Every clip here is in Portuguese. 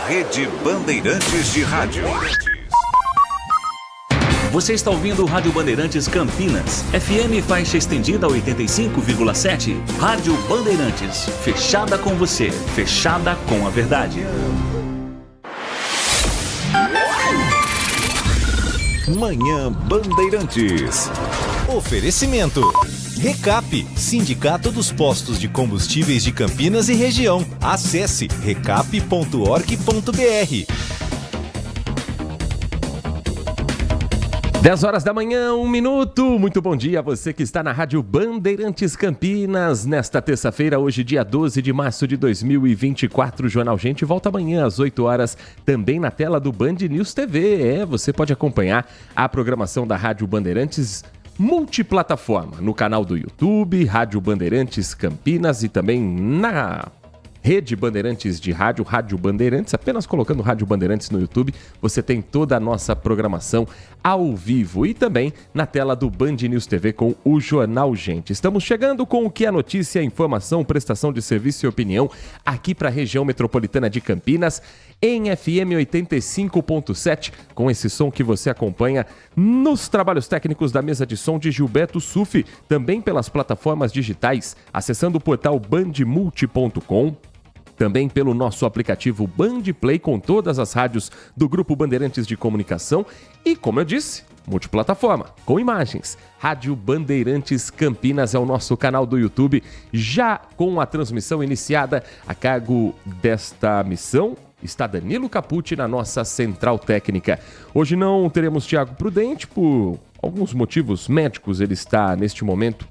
Rede Bandeirantes de Rádio. Você está ouvindo o Rádio Bandeirantes Campinas, FM faixa estendida 85,7. Rádio Bandeirantes, fechada com você, fechada com a verdade. Manhã Bandeirantes. Oferecimento. Recap, Sindicato dos Postos de Combustíveis de Campinas e Região. Acesse recap.org.br. 10 horas da manhã, 1 minuto. Muito bom dia a você que está na Rádio Bandeirantes Campinas. Nesta terça-feira, hoje dia 12 de março de 2024, o Jornal Gente volta amanhã às 8 horas, também na tela do Band News TV. Você pode acompanhar a programação da Rádio Bandeirantes multiplataforma, no canal do YouTube, Rádio Bandeirantes Campinas e também na Rede Bandeirantes de Rádio, Rádio Bandeirantes. Apenas colocando Rádio Bandeirantes no YouTube, você tem toda a nossa programação ao vivo e também na tela do Band News TV com o Jornal Gente. Estamos chegando com o que é notícia, informação, prestação de serviço e opinião aqui para a região metropolitana de Campinas, em FM 85.7, com esse som que você acompanha nos trabalhos técnicos da mesa de som de Gilberto Sufi, também pelas plataformas digitais, acessando o portal bandmulti.com, também pelo nosso aplicativo Bandplay com todas as rádios do Grupo Bandeirantes de Comunicação e, como eu disse, multiplataforma, com imagens. Rádio Bandeirantes Campinas é o nosso canal do YouTube, já com a transmissão iniciada a cargo desta missão. Está Danilo Capucci na nossa central técnica. Hoje não teremos Thiago Prudente, por alguns motivos médicos. Ele está, neste momento,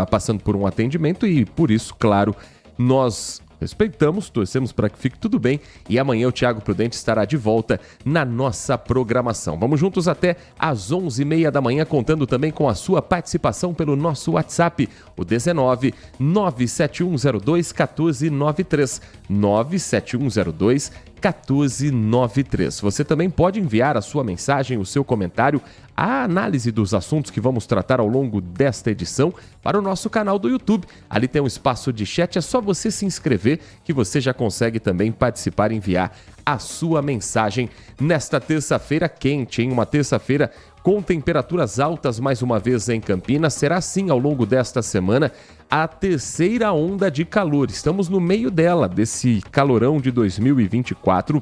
passando por um atendimento e, por isso, claro, nós respeitamos, torcemos para que fique tudo bem e amanhã o Thiago Prudente estará de volta na nossa programação. Vamos juntos até às 11h30 da manhã, contando também com a sua participação pelo nosso WhatsApp, o 19 97102 1493, 97102 1493. Você também pode enviar a sua mensagem, o seu comentário, a análise dos assuntos que vamos tratar ao longo desta edição para o nosso canal do YouTube. Ali tem um espaço de chat, é só você se inscrever que você já consegue também participar e enviar a sua mensagem nesta terça-feira quente, hein? Uma terça-feira com temperaturas altas mais uma vez em Campinas. Será assim ao longo desta semana a terceira onda de calor. Estamos no meio dela, desse calorão de 2024,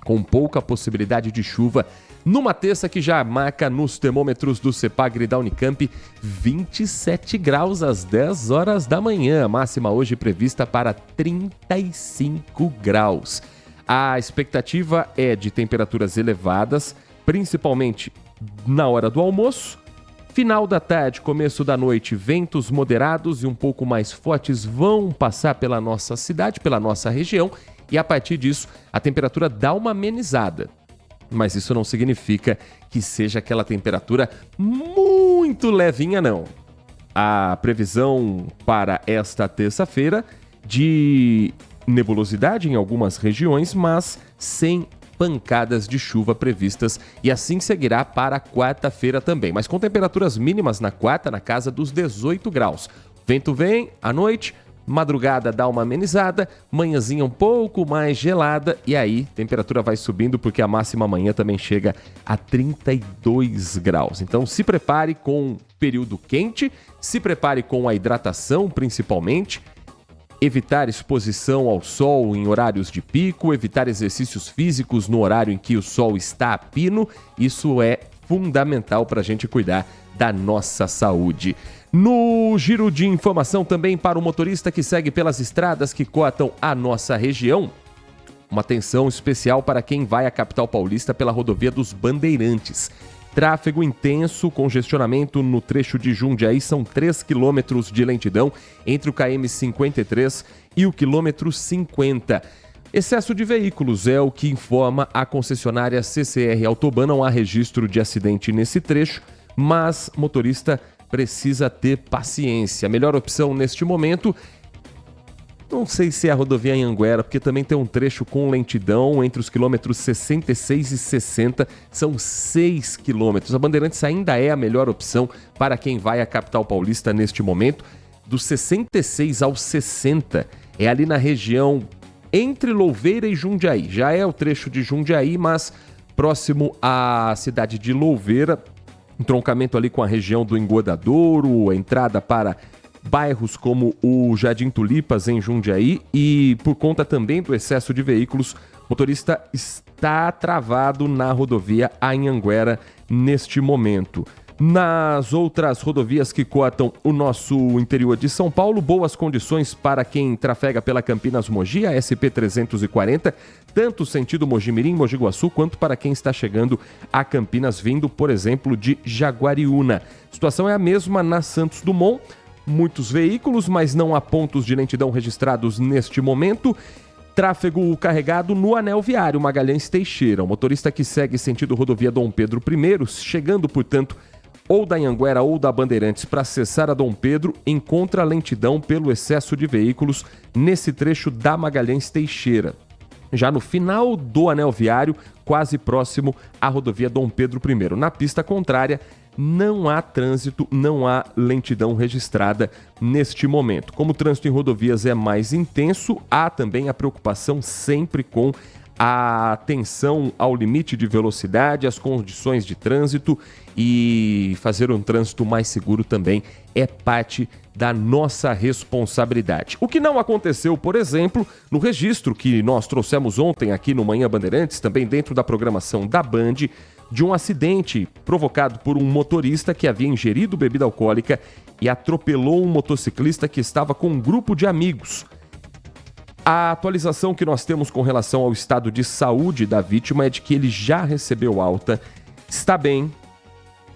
com pouca possibilidade de chuva, numa terça que já marca nos termômetros do Cepagre da Unicamp 27 graus às 10 horas da manhã. A máxima hoje prevista para 35 graus. A expectativa é de temperaturas elevadas, principalmente na hora do almoço. Final da tarde, começo da noite, ventos moderados e um pouco mais fortes vão passar pela nossa cidade, pela nossa região, e a partir disso a temperatura dá uma amenizada. Mas isso não significa que seja aquela temperatura muito levinha, não. A previsão para esta terça-feira de nebulosidade em algumas regiões, mas sem pancadas de chuva previstas, e assim seguirá para a quarta-feira também, mas com temperaturas mínimas na quarta na casa dos 18 graus. Vento vem à noite, madrugada dá uma amenizada, manhãzinha um pouco mais gelada e aí a temperatura vai subindo porque a máxima amanhã também chega a 32 graus. Então se prepare com período quente, se prepare com a hidratação principalmente, evitar exposição ao sol em horários de pico, evitar exercícios físicos no horário em que o sol está a pino. Isso é fundamental para a gente cuidar da nossa saúde. No giro de informação também para o motorista que segue pelas estradas que cortam a nossa região, uma atenção especial para quem vai à capital paulista pela rodovia dos Bandeirantes. Tráfego intenso, congestionamento no trecho de Jundiaí, são 3 quilômetros de lentidão entre o KM 53 e o quilômetro 50. Excesso de veículos é o que informa a concessionária CCR Autoban. Não há registro de acidente nesse trecho, mas motorista precisa ter paciência. A melhor opção neste momento, não sei se é a rodovia Anhanguera, porque também tem um trecho com lentidão entre os quilômetros 66 e 60, são 6 quilômetros. A Bandeirantes ainda é a melhor opção para quem vai à capital paulista neste momento. Do 66 ao 60, é ali na região entre Louveira e Jundiaí. Já é o trecho de Jundiaí, mas próximo à cidade de Louveira, entroncamento ali com a região do Engodadouro, a entrada para bairros como o Jardim Tulipas em Jundiaí, e por conta também do excesso de veículos, o motorista está travado na rodovia Anhanguera neste momento. Nas outras rodovias que cortam o nosso interior de São Paulo, boas condições para quem trafega pela Campinas-Mogi, a SP-340, tanto sentido Mogi-mirim, Mogi Guaçu, quanto para quem está chegando a Campinas vindo, por exemplo, de Jaguariúna. A situação é a mesma na Santos Dumont, muitos veículos, mas não há pontos de lentidão registrados neste momento. Tráfego carregado no anel viário Magalhães Teixeira. O motorista que segue sentido rodovia Dom Pedro I, chegando, portanto, ou da Anhanguera ou da Bandeirantes para acessar a Dom Pedro, encontra lentidão pelo excesso de veículos nesse trecho da Magalhães Teixeira. Já no final do anel viário, quase próximo à rodovia Dom Pedro I. Na pista contrária, não há trânsito, não há lentidão registrada neste momento. Como o trânsito em rodovias é mais intenso, há também a preocupação sempre com a atenção ao limite de velocidade, as condições de trânsito, e fazer um trânsito mais seguro também é parte da nossa responsabilidade. O que não aconteceu, por exemplo, no registro que nós trouxemos ontem aqui no Manhã Bandeirantes, também dentro da programação da Band, de um acidente provocado por um motorista que havia ingerido bebida alcoólica e atropelou um motociclista que estava com um grupo de amigos. A atualização que nós temos com relação ao estado de saúde da vítima é de que ele já recebeu alta, está bem,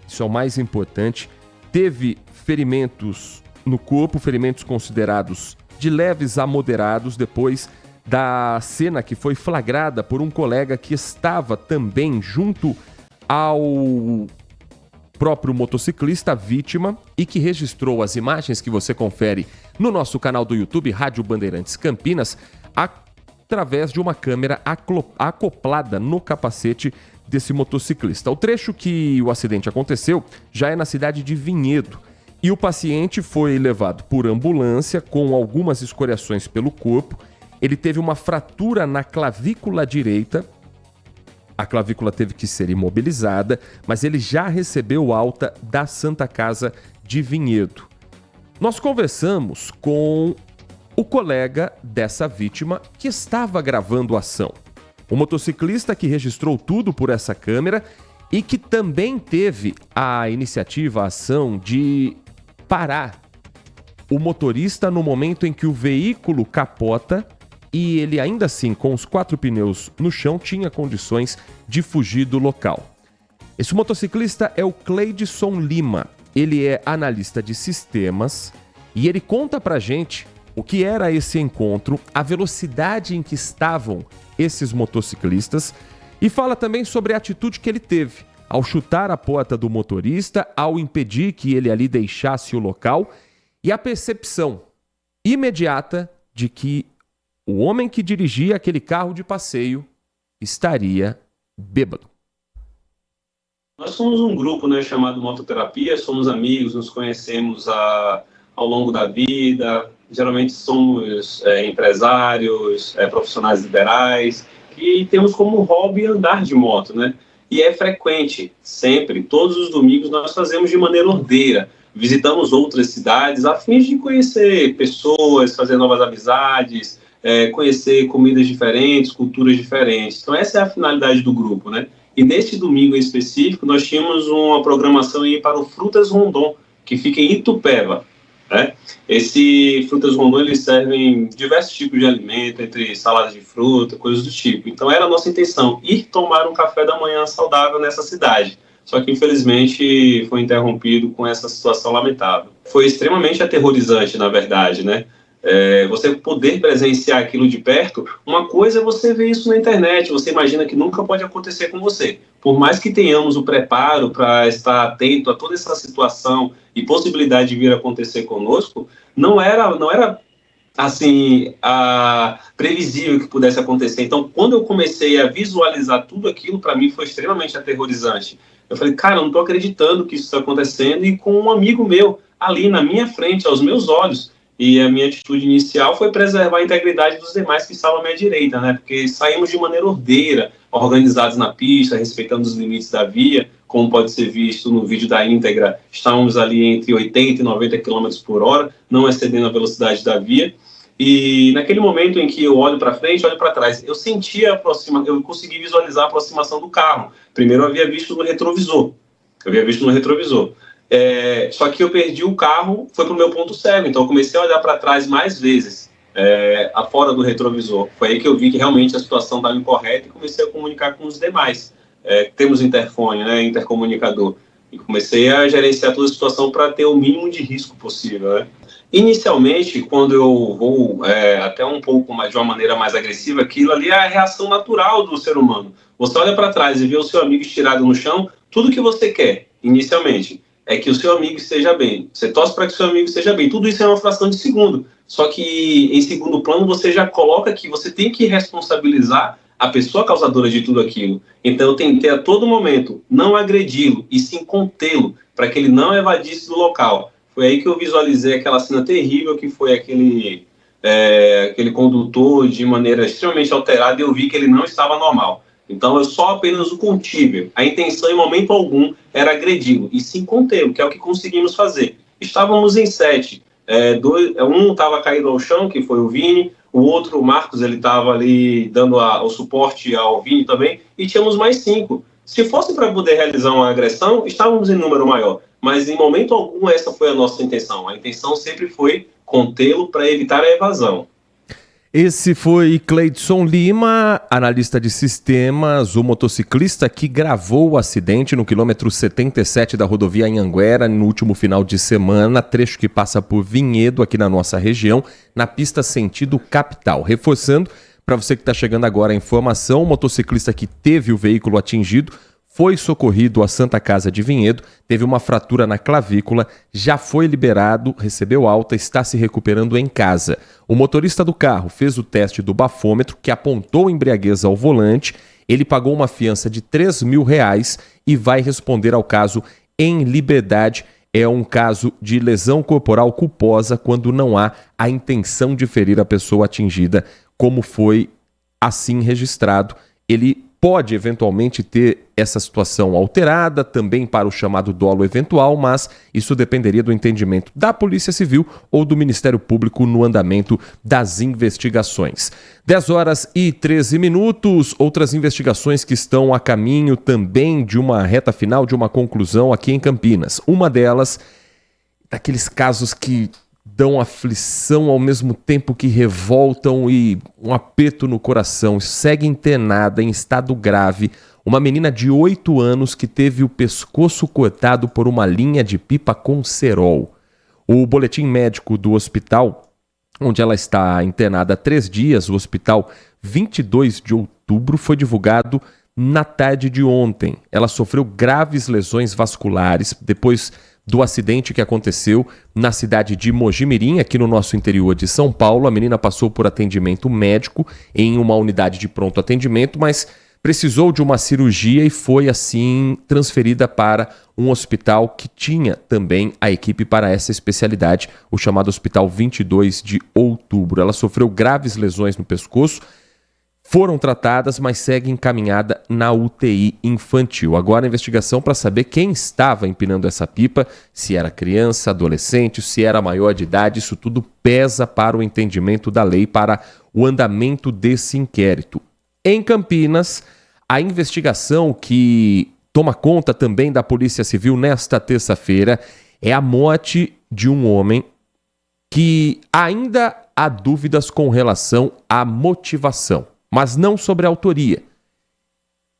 isso é o mais importante, teve ferimentos no corpo, ferimentos considerados de leves a moderados depois da cena que foi flagrada por um colega que estava também junto ao próprio motociclista, vítima, e que registrou as imagens que você confere no nosso canal do YouTube, Rádio Bandeirantes Campinas, através de uma câmera acoplada no capacete desse motociclista. O trecho que o acidente aconteceu já é na cidade de Vinhedo, e o paciente foi levado por ambulância com algumas escoriações pelo corpo. Ele teve uma fratura na clavícula direita, a clavícula teve que ser imobilizada, mas ele já recebeu alta da Santa Casa de Vinhedo. Nós conversamos com o colega dessa vítima que estava gravando a ação. O motociclista que registrou tudo por essa câmera e que também teve a iniciativa, a ação de parar o motorista no momento em que o veículo capota, e ele ainda assim, com os 4 pneus no chão, tinha condições de fugir do local. Esse motociclista é o Cleidson Lima. Ele é analista de sistemas e ele conta pra gente o que era esse encontro, a velocidade em que estavam esses motociclistas, e fala também sobre a atitude que ele teve ao chutar a porta do motorista, ao impedir que ele ali deixasse o local, e a percepção imediata de que o homem que dirigia aquele carro de passeio estaria bêbado. Nós somos um grupo, chamado Mototerapia, somos amigos, nos conhecemos ao longo da vida, geralmente somos empresários, profissionais liberais, e temos como hobby andar de moto, E é frequente, sempre, todos os domingos nós fazemos de maneira ordeira. Visitamos outras cidades a fim de conhecer pessoas, fazer novas amizades, conhecer comidas diferentes, culturas diferentes. Então essa é a finalidade do grupo, E neste domingo em específico nós tínhamos uma programação aí para o Frutas Rondon, que fica em Itupeva, Esse Frutas Rondon, eles servem diversos tipos de alimento, entre saladas de fruta, coisas do tipo. Então era a nossa intenção, ir tomar um café da manhã saudável nessa cidade. Só que infelizmente foi interrompido com essa situação lamentável. Foi extremamente aterrorizante, na verdade, Você poder presenciar aquilo de perto, uma coisa é você ver isso na internet, você imagina que nunca pode acontecer com você. Por mais que tenhamos o preparo para estar atento a toda essa situação e possibilidade de vir a acontecer conosco, não era assim, previsível que pudesse acontecer. Então, quando eu comecei a visualizar tudo aquilo, para mim foi extremamente aterrorizante. Eu falei, cara, eu não estou acreditando que isso está acontecendo, e com um amigo meu ali na minha frente, aos meus olhos. E a minha atitude inicial foi preservar a integridade dos demais que estavam à minha direita, né? Porque saímos de maneira ordeira, organizados na pista, respeitando os limites da via, como pode ser visto no vídeo da íntegra, estávamos ali entre 80 e 90 km por hora, não excedendo a velocidade da via. E naquele momento em que eu olho para frente, olho para trás, eu eu consegui visualizar a aproximação do carro. Primeiro eu havia visto no retrovisor. Só que eu perdi o carro, foi para o meu ponto cego, então eu comecei a olhar para trás mais vezes, fora do retrovisor. Foi aí que eu vi que realmente a situação estava incorreta e comecei a comunicar com os demais. Temos interfone, né, intercomunicador, e comecei a gerenciar toda a situação para ter o mínimo de risco possível, né. Inicialmente, quando eu vou até um pouco mais, de uma maneira mais agressiva, aquilo ali é a reação natural do ser humano. Você olha para trás e vê o seu amigo estirado no chão, tudo que você quer, inicialmente, é que o seu amigo esteja bem. Você torce para que o seu amigo esteja bem. Tudo isso é uma fração de segundo. Só que, em segundo plano, você já coloca que você tem que responsabilizar a pessoa causadora de tudo aquilo. Então, eu tentei a todo momento não agredi-lo, e sim contê-lo, para que ele não evadisse do local. Foi aí que eu visualizei aquela cena terrível que foi aquele condutor de maneira extremamente alterada, e eu vi que ele não estava normal. Então, eu só apenas o contive. A intenção, em momento algum, era agredi-lo, e sim contê-lo, que é o que conseguimos fazer. Estávamos em 7. Um estava caído ao chão, que foi o Vini, o outro, o Marcos, ele estava ali dando o suporte ao Vini também, e tínhamos mais 5. Se fosse para poder realizar uma agressão, estávamos em número maior, mas em momento algum essa foi a nossa intenção. A intenção sempre foi contê-lo para evitar a evasão. Esse foi Cleidson Lima, analista de sistemas, o motociclista que gravou o acidente no quilômetro 77 da rodovia Anhanguera no último final de semana, trecho que passa por Vinhedo, aqui na nossa região, na pista sentido capital. Reforçando, para você que está chegando agora a informação, o motociclista que teve o veículo atingido foi socorrido à Santa Casa de Vinhedo, teve uma fratura na clavícula, já foi liberado, recebeu alta, está se recuperando em casa. O motorista do carro fez o teste do bafômetro, que apontou embriaguez ao volante. Ele pagou uma fiança de R$3.000 e vai responder ao caso em liberdade. É um caso de lesão corporal culposa quando não há a intenção de ferir a pessoa atingida, como foi assim registrado. Ele pode eventualmente ter essa situação alterada também para o chamado dolo eventual, mas isso dependeria do entendimento da Polícia Civil ou do Ministério Público no andamento das investigações. 10h13, outras investigações que estão a caminho também de uma reta final, de uma conclusão aqui em Campinas. Uma delas, daqueles casos que dão aflição ao mesmo tempo que revoltam e um aperto no coração. Segue internada em estado grave uma menina de 8 anos que teve o pescoço cortado por uma linha de pipa com cerol. O boletim médico do hospital, onde ela está internada há 3 dias, o hospital 22 de outubro, foi divulgado na tarde de ontem. Ela sofreu graves lesões vasculares depois do acidente que aconteceu na cidade de Mojimirim, aqui no nosso interior de São Paulo. A menina passou por atendimento médico em uma unidade de pronto atendimento, mas precisou de uma cirurgia e foi assim transferida para um hospital que tinha também a equipe para essa especialidade, o chamado Hospital 22 de Outubro. Ela sofreu graves lesões no pescoço, foram tratadas, mas segue encaminhada na UTI infantil. Agora a investigação para saber quem estava empinando essa pipa, se era criança, adolescente, se era maior de idade, isso tudo pesa para o entendimento da lei, para o andamento desse inquérito. Em Campinas, a investigação que toma conta também da Polícia Civil nesta terça-feira é a morte de um homem que ainda há dúvidas com relação à motivação, mas não sobre a autoria.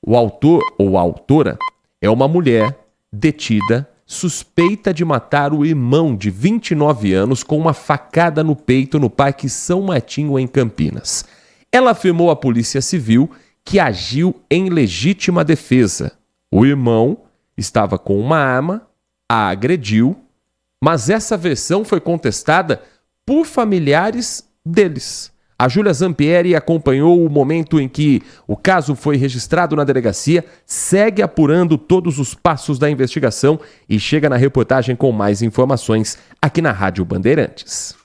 O autor ou a autora é uma mulher detida, suspeita de matar o irmão de 29 anos com uma facada no peito no Parque São Martinho, em Campinas. Ela afirmou à Polícia Civil que agiu em legítima defesa. O irmão estava com uma arma, a agrediu, mas essa versão foi contestada por familiares deles. A Júlia Zampieri acompanhou o momento em que o caso foi registrado na delegacia, segue apurando todos os passos da investigação e chega na reportagem com mais informações aqui na Rádio Bandeirantes.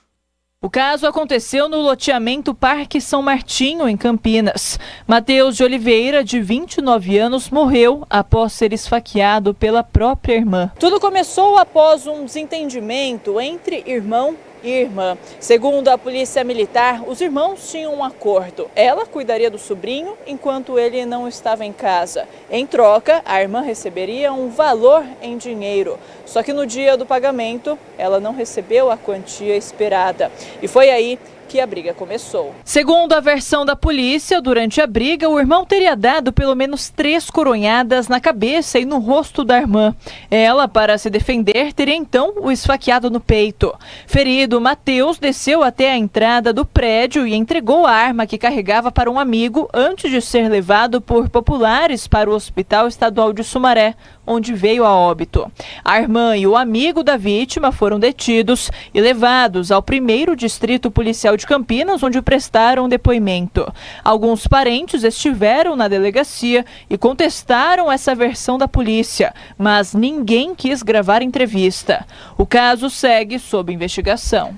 O caso aconteceu no loteamento Parque São Martinho, em Campinas. Matheus de Oliveira, de 29 anos, morreu após ser esfaqueado pela própria irmã. Tudo começou após um desentendimento entre irmão e irmã. Segundo a polícia militar, os irmãos tinham um acordo. Ela cuidaria do sobrinho enquanto ele não estava em casa. Em troca, a irmã receberia um valor em dinheiro. Só que no dia do pagamento, ela não recebeu a quantia esperada. E foi aí que a briga começou. Segundo a versão da polícia, durante a briga, o irmão teria dado pelo menos 3 coronhadas na cabeça e no rosto da irmã. Ela, para se defender, teria então o esfaqueado no peito. Ferido, Matheus desceu até a entrada do prédio e entregou a arma que carregava para um amigo antes de ser levado por populares para o Hospital Estadual de Sumaré, onde veio a óbito. A irmã e o amigo da vítima foram detidos e levados ao 1º Distrito Policial de Campinas, onde prestaram depoimento. Alguns parentes estiveram na delegacia e contestaram essa versão da polícia, mas ninguém quis gravar entrevista. O caso segue sob investigação.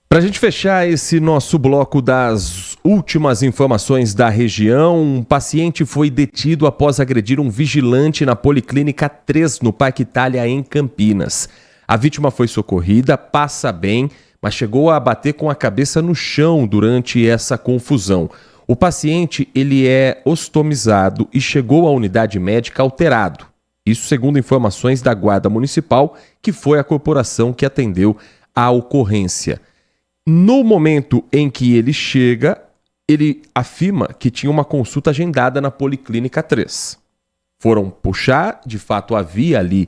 Para a gente fechar esse nosso bloco das últimas informações da região, um paciente foi detido após agredir um vigilante na Policlínica 3, no Parque Itália, em Campinas. A vítima foi socorrida, passa bem, mas chegou a bater com a cabeça no chão durante essa confusão. O paciente, ele é ostomizado e chegou à unidade médica alterado. Isso segundo informações da Guarda Municipal, que foi a corporação que atendeu a ocorrência. No momento em que ele chega, ele afirma que tinha uma consulta agendada na Policlínica 3. Foram puxar, de fato havia ali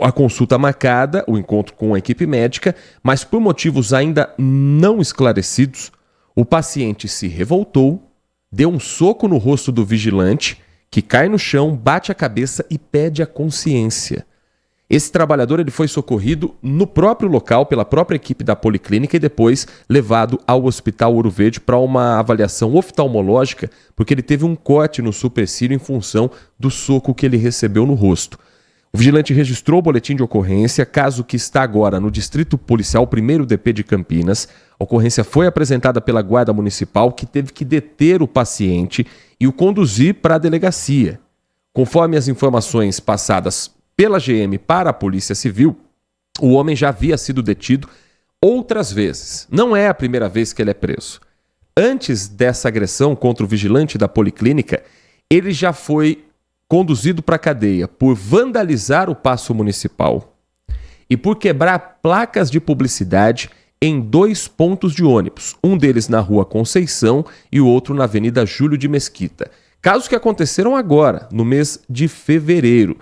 a consulta marcada, o encontro com a equipe médica, mas por motivos ainda não esclarecidos, o paciente se revoltou, deu um soco no rosto do vigilante, que cai no chão, bate a cabeça e perde a consciência. Esse trabalhador ele foi socorrido no próprio local pela própria equipe da Policlínica e depois levado ao Hospital Ouro Verde para uma avaliação oftalmológica, porque ele teve um corte no supercílio em função do soco que ele recebeu no rosto. O vigilante registrou o boletim de ocorrência, caso que está agora no Distrito Policial 1º DP de Campinas. A ocorrência foi apresentada pela Guarda Municipal, que teve que deter o paciente e o conduzir para a delegacia. Conforme as informações passadas pela GM para a Polícia Civil, o homem já havia sido detido outras vezes. Não é a primeira vez que ele é preso. Antes dessa agressão contra o vigilante da Policlínica, ele já foi conduzido para a cadeia por vandalizar o Paço Municipal e por quebrar placas de publicidade em 2 pontos de ônibus, um deles na Rua Conceição e o outro na Avenida Júlio de Mesquita. Casos que aconteceram agora, no mês de fevereiro.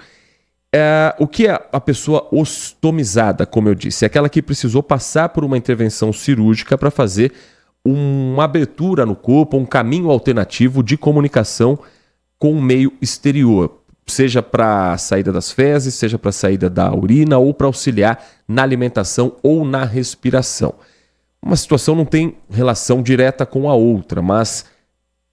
O que é a pessoa ostomizada, como eu disse? É aquela que precisou passar por uma intervenção cirúrgica para fazer uma abertura no corpo, um caminho alternativo de comunicação com o meio exterior, seja para a saída das fezes, seja para a saída da urina ou para auxiliar na alimentação ou na respiração. Uma situação não tem relação direta com a outra, mas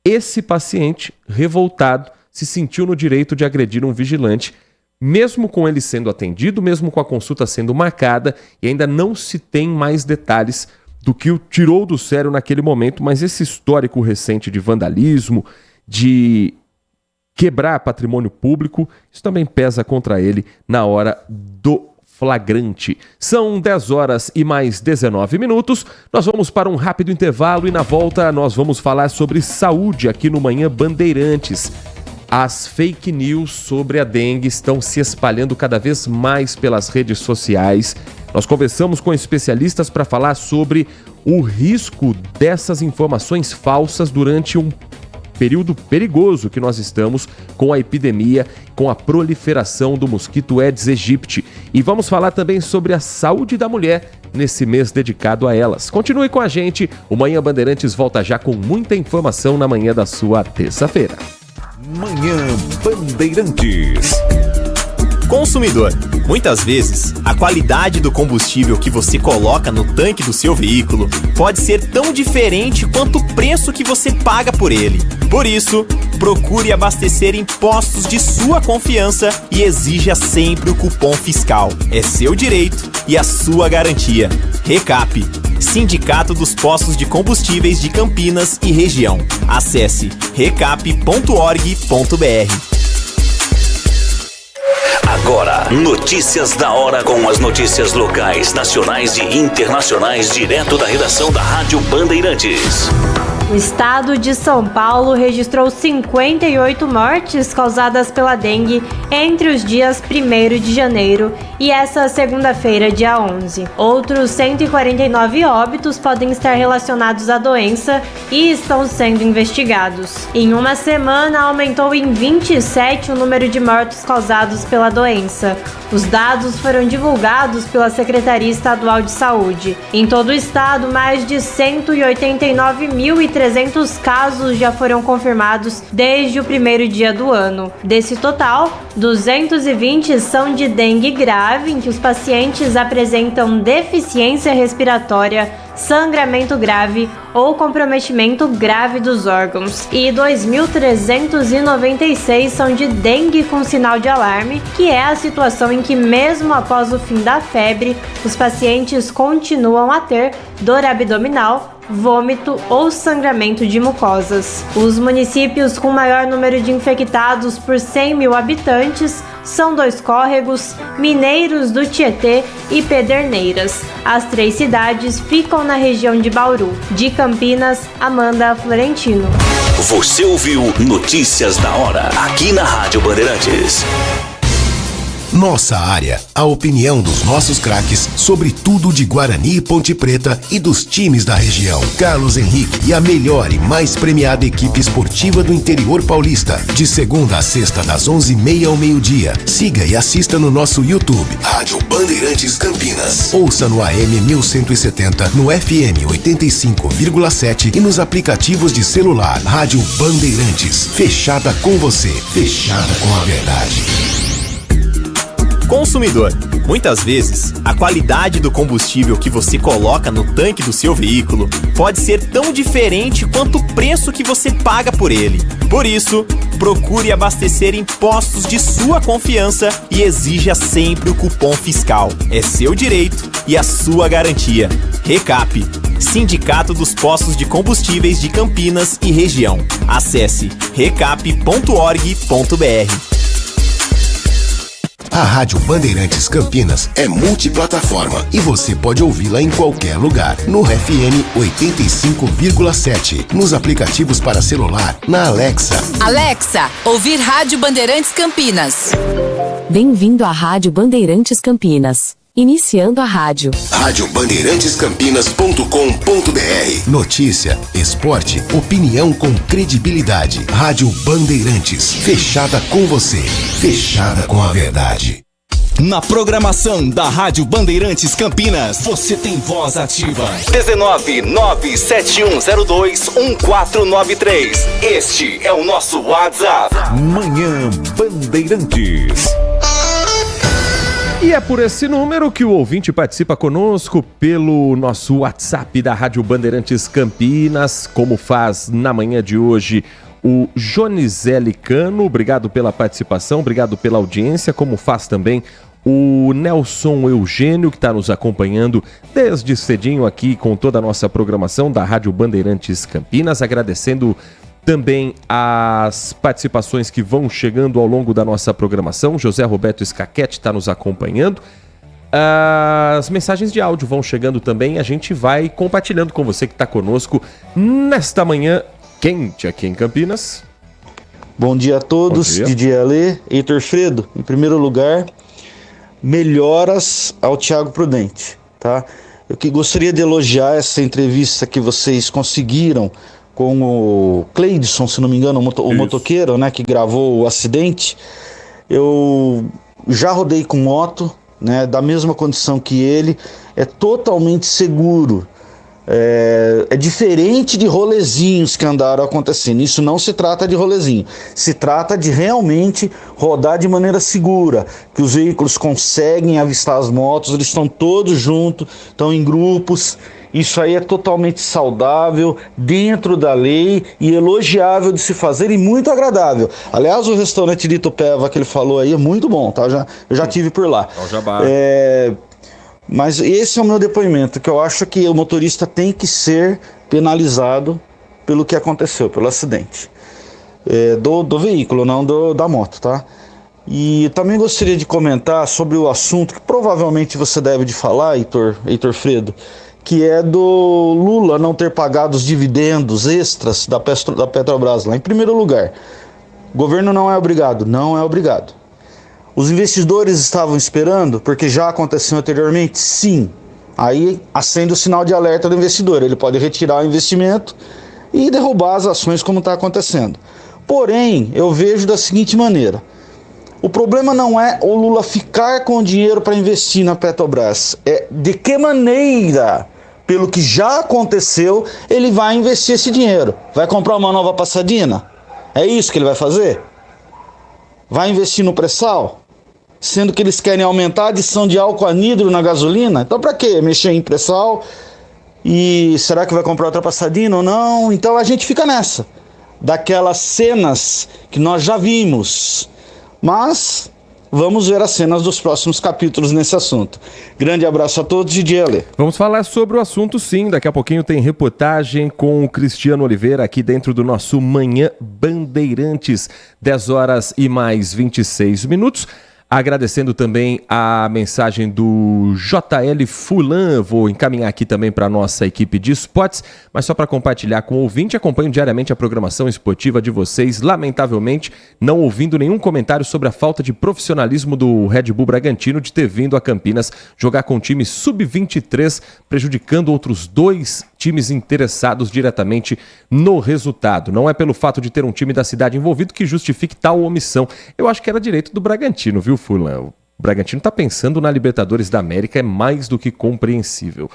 esse paciente revoltado se sentiu no direito de agredir um vigilante, mesmo com ele sendo atendido, mesmo com a consulta sendo marcada, e ainda não se tem mais detalhes do que o tirou do sério naquele momento, mas esse histórico recente de vandalismo, de quebrar patrimônio público, isso também pesa contra ele na hora do flagrante. São 10 horas e mais 19 minutos. Nós vamos para um rápido intervalo e na volta nós vamos falar sobre saúde aqui no Manhã Bandeirantes. As fake news sobre a dengue estão se espalhando cada vez mais pelas redes sociais. Nós conversamos com especialistas para falar sobre o risco dessas informações falsas durante um período perigoso que nós estamos com a epidemia, com a proliferação do mosquito Aedes aegypti. E vamos falar também sobre a saúde da mulher nesse mês dedicado a elas. Continue com a gente, o Manhã Bandeirantes volta já com muita informação na manhã da sua terça-feira. Manhã Bandeirantes. Consumidor, muitas vezes, a qualidade do combustível que você coloca no tanque do seu veículo pode ser tão diferente quanto o preço que você paga por ele. Por isso, procure abastecer em postos de sua confiança e exija sempre o cupom fiscal. É seu direito e a sua garantia. Recap, Sindicato dos Postos de Combustíveis de Campinas e Região. Acesse recap.org.br. Agora, notícias da hora com as notícias locais, nacionais e internacionais direto da redação da Rádio Bandeirantes. O estado de São Paulo registrou 58 mortes causadas pela dengue entre os dias 1º de janeiro e essa segunda-feira, dia 11. Outros 149 óbitos podem estar relacionados à doença e estão sendo investigados. Em uma semana, aumentou em 27 o número de mortos causados pela doença. Os dados foram divulgados pela Secretaria Estadual de Saúde. Em todo o estado, mais de 189.300 casos já foram confirmados desde o primeiro dia do ano. Desse total, 220 são de dengue grave, em que os pacientes apresentam deficiência respiratória, sangramento grave ou comprometimento grave dos órgãos, e 2.396 são de dengue com sinal de alarme, que é a situação em que, mesmo após o fim da febre, os pacientes continuam a ter dor abdominal, vômito ou sangramento de mucosas. Os municípios com maior número de infectados por 100 mil habitantes são Dois Córregos, Mineiros do Tietê e Pederneiras. As 3 cidades ficam na região de Bauru. De Campinas, Amanda Florentino. Você ouviu Notícias da Hora, aqui na Rádio Bandeirantes. Nossa área, a opinião dos nossos craques sobre tudo de Guarani e Ponte Preta e dos times da região. Carlos Henrique e a melhor e mais premiada equipe esportiva do interior paulista. De segunda a sexta, das 11h30 ao meio-dia. Siga e assista no nosso YouTube, Rádio Bandeirantes Campinas. Ouça no AM 1170, no FM 85,7 e nos aplicativos de celular. Rádio Bandeirantes, fechada com você, fechada com a verdade. Consumidor, muitas vezes, a qualidade do combustível que você coloca no tanque do seu veículo pode ser tão diferente quanto o preço que você paga por ele. Por isso, procure abastecer em postos de sua confiança e exija sempre o cupom fiscal. É seu direito e a sua garantia. Recap, Sindicato dos Postos de Combustíveis de Campinas e Região. Acesse recap.org.br. A Rádio Bandeirantes Campinas é multiplataforma e você pode ouvi-la em qualquer lugar. No FM 85,7, nos aplicativos para celular, na Alexa. Alexa, ouvir Rádio Bandeirantes Campinas. Bem-vindo à Rádio Bandeirantes Campinas. Iniciando a rádio. radiobandeirantes.com.br. Notícia, esporte, opinião com credibilidade. Rádio Bandeirantes, fechada com você, fechada com a verdade. Na programação da Rádio Bandeirantes Campinas, você tem voz ativa. 19971021493. Este é o nosso WhatsApp. Manhã Bandeirantes. E é por esse número que o ouvinte participa conosco pelo nosso WhatsApp da Rádio Bandeirantes Campinas, como faz na manhã de hoje o Jonizele Cano. Obrigado pela participação, obrigado pela audiência, como faz também o Nelson Eugênio, que está nos acompanhando desde cedinho aqui com toda a nossa programação da Rádio Bandeirantes Campinas, agradecendo também as participações que vão chegando ao longo da nossa programação. José Roberto Scaquete está nos acompanhando. As mensagens de áudio vão chegando também. A gente vai compartilhando com você que está conosco nesta manhã quente aqui em Campinas. Bom dia a todos. Didier Alê, Heitor Fredo. Em primeiro lugar, melhoras ao Thiago Prudente, tá? Eu que gostaria de elogiar essa entrevista que vocês conseguiram com o Cleidson, se não me engano, o motoqueiro, né, que gravou o acidente. Eu já rodei com moto, né, da mesma condição que ele, é totalmente seguro. É diferente de rolezinhos que andaram acontecendo. Isso não se trata de rolezinho, se trata de realmente rodar de maneira segura, que os veículos conseguem avistar as motos, eles estão todos juntos, estão em grupos. Isso aí é totalmente saudável, dentro da lei e elogiável de se fazer e muito agradável. Aliás, o restaurante de Itupeva que ele falou aí é muito bom, tá? Eu já tive por lá. Mas esse é o meu depoimento, que eu acho que o motorista tem que ser penalizado pelo que aconteceu, pelo acidente do veículo, não da moto, tá? E também gostaria de comentar sobre o assunto que provavelmente você deve de falar, Heitor Fredo, que é do Lula não ter pagado os dividendos extras da Petrobras lá. Em primeiro lugar, o governo não é obrigado. Os investidores estavam esperando, porque já aconteceu anteriormente? Sim. Aí acende o sinal de alerta do investidor. Ele pode retirar o investimento e derrubar as ações como está acontecendo. Porém, eu vejo da seguinte maneira. O problema não é o Lula ficar com o dinheiro para investir na Petrobras. É de que maneira, pelo que já aconteceu, ele vai investir esse dinheiro. Vai comprar uma nova Pasadena? É isso que ele vai fazer? Vai investir no pré-sal? Sendo que eles querem aumentar a adição de álcool anidro na gasolina? Então para quê? Mexer em pré-sal? E será que vai comprar outra Pasadena ou não? Então a gente fica nessa. Daquelas cenas que nós já vimos. Mas vamos ver as cenas dos próximos capítulos nesse assunto. Grande abraço a todos, DJ Ale. Vamos falar sobre o assunto sim, daqui a pouquinho tem reportagem com o Cristiano Oliveira aqui dentro do nosso Manhã Bandeirantes, 10 horas e mais 26 minutos. Agradecendo também a mensagem do JL Fulan, vou encaminhar aqui também para a nossa equipe de esportes, mas só para compartilhar com o ouvinte, acompanho diariamente a programação esportiva de vocês, lamentavelmente não ouvindo nenhum comentário sobre a falta de profissionalismo do Red Bull Bragantino de ter vindo a Campinas jogar com o time sub-23, prejudicando outros 2 times interessados diretamente no resultado. Não é pelo fato de ter um time da cidade envolvido que justifique tal omissão. Eu acho que era direito do Bragantino, viu, Fulan? O Bragantino está pensando na Libertadores da América, é mais do que compreensível.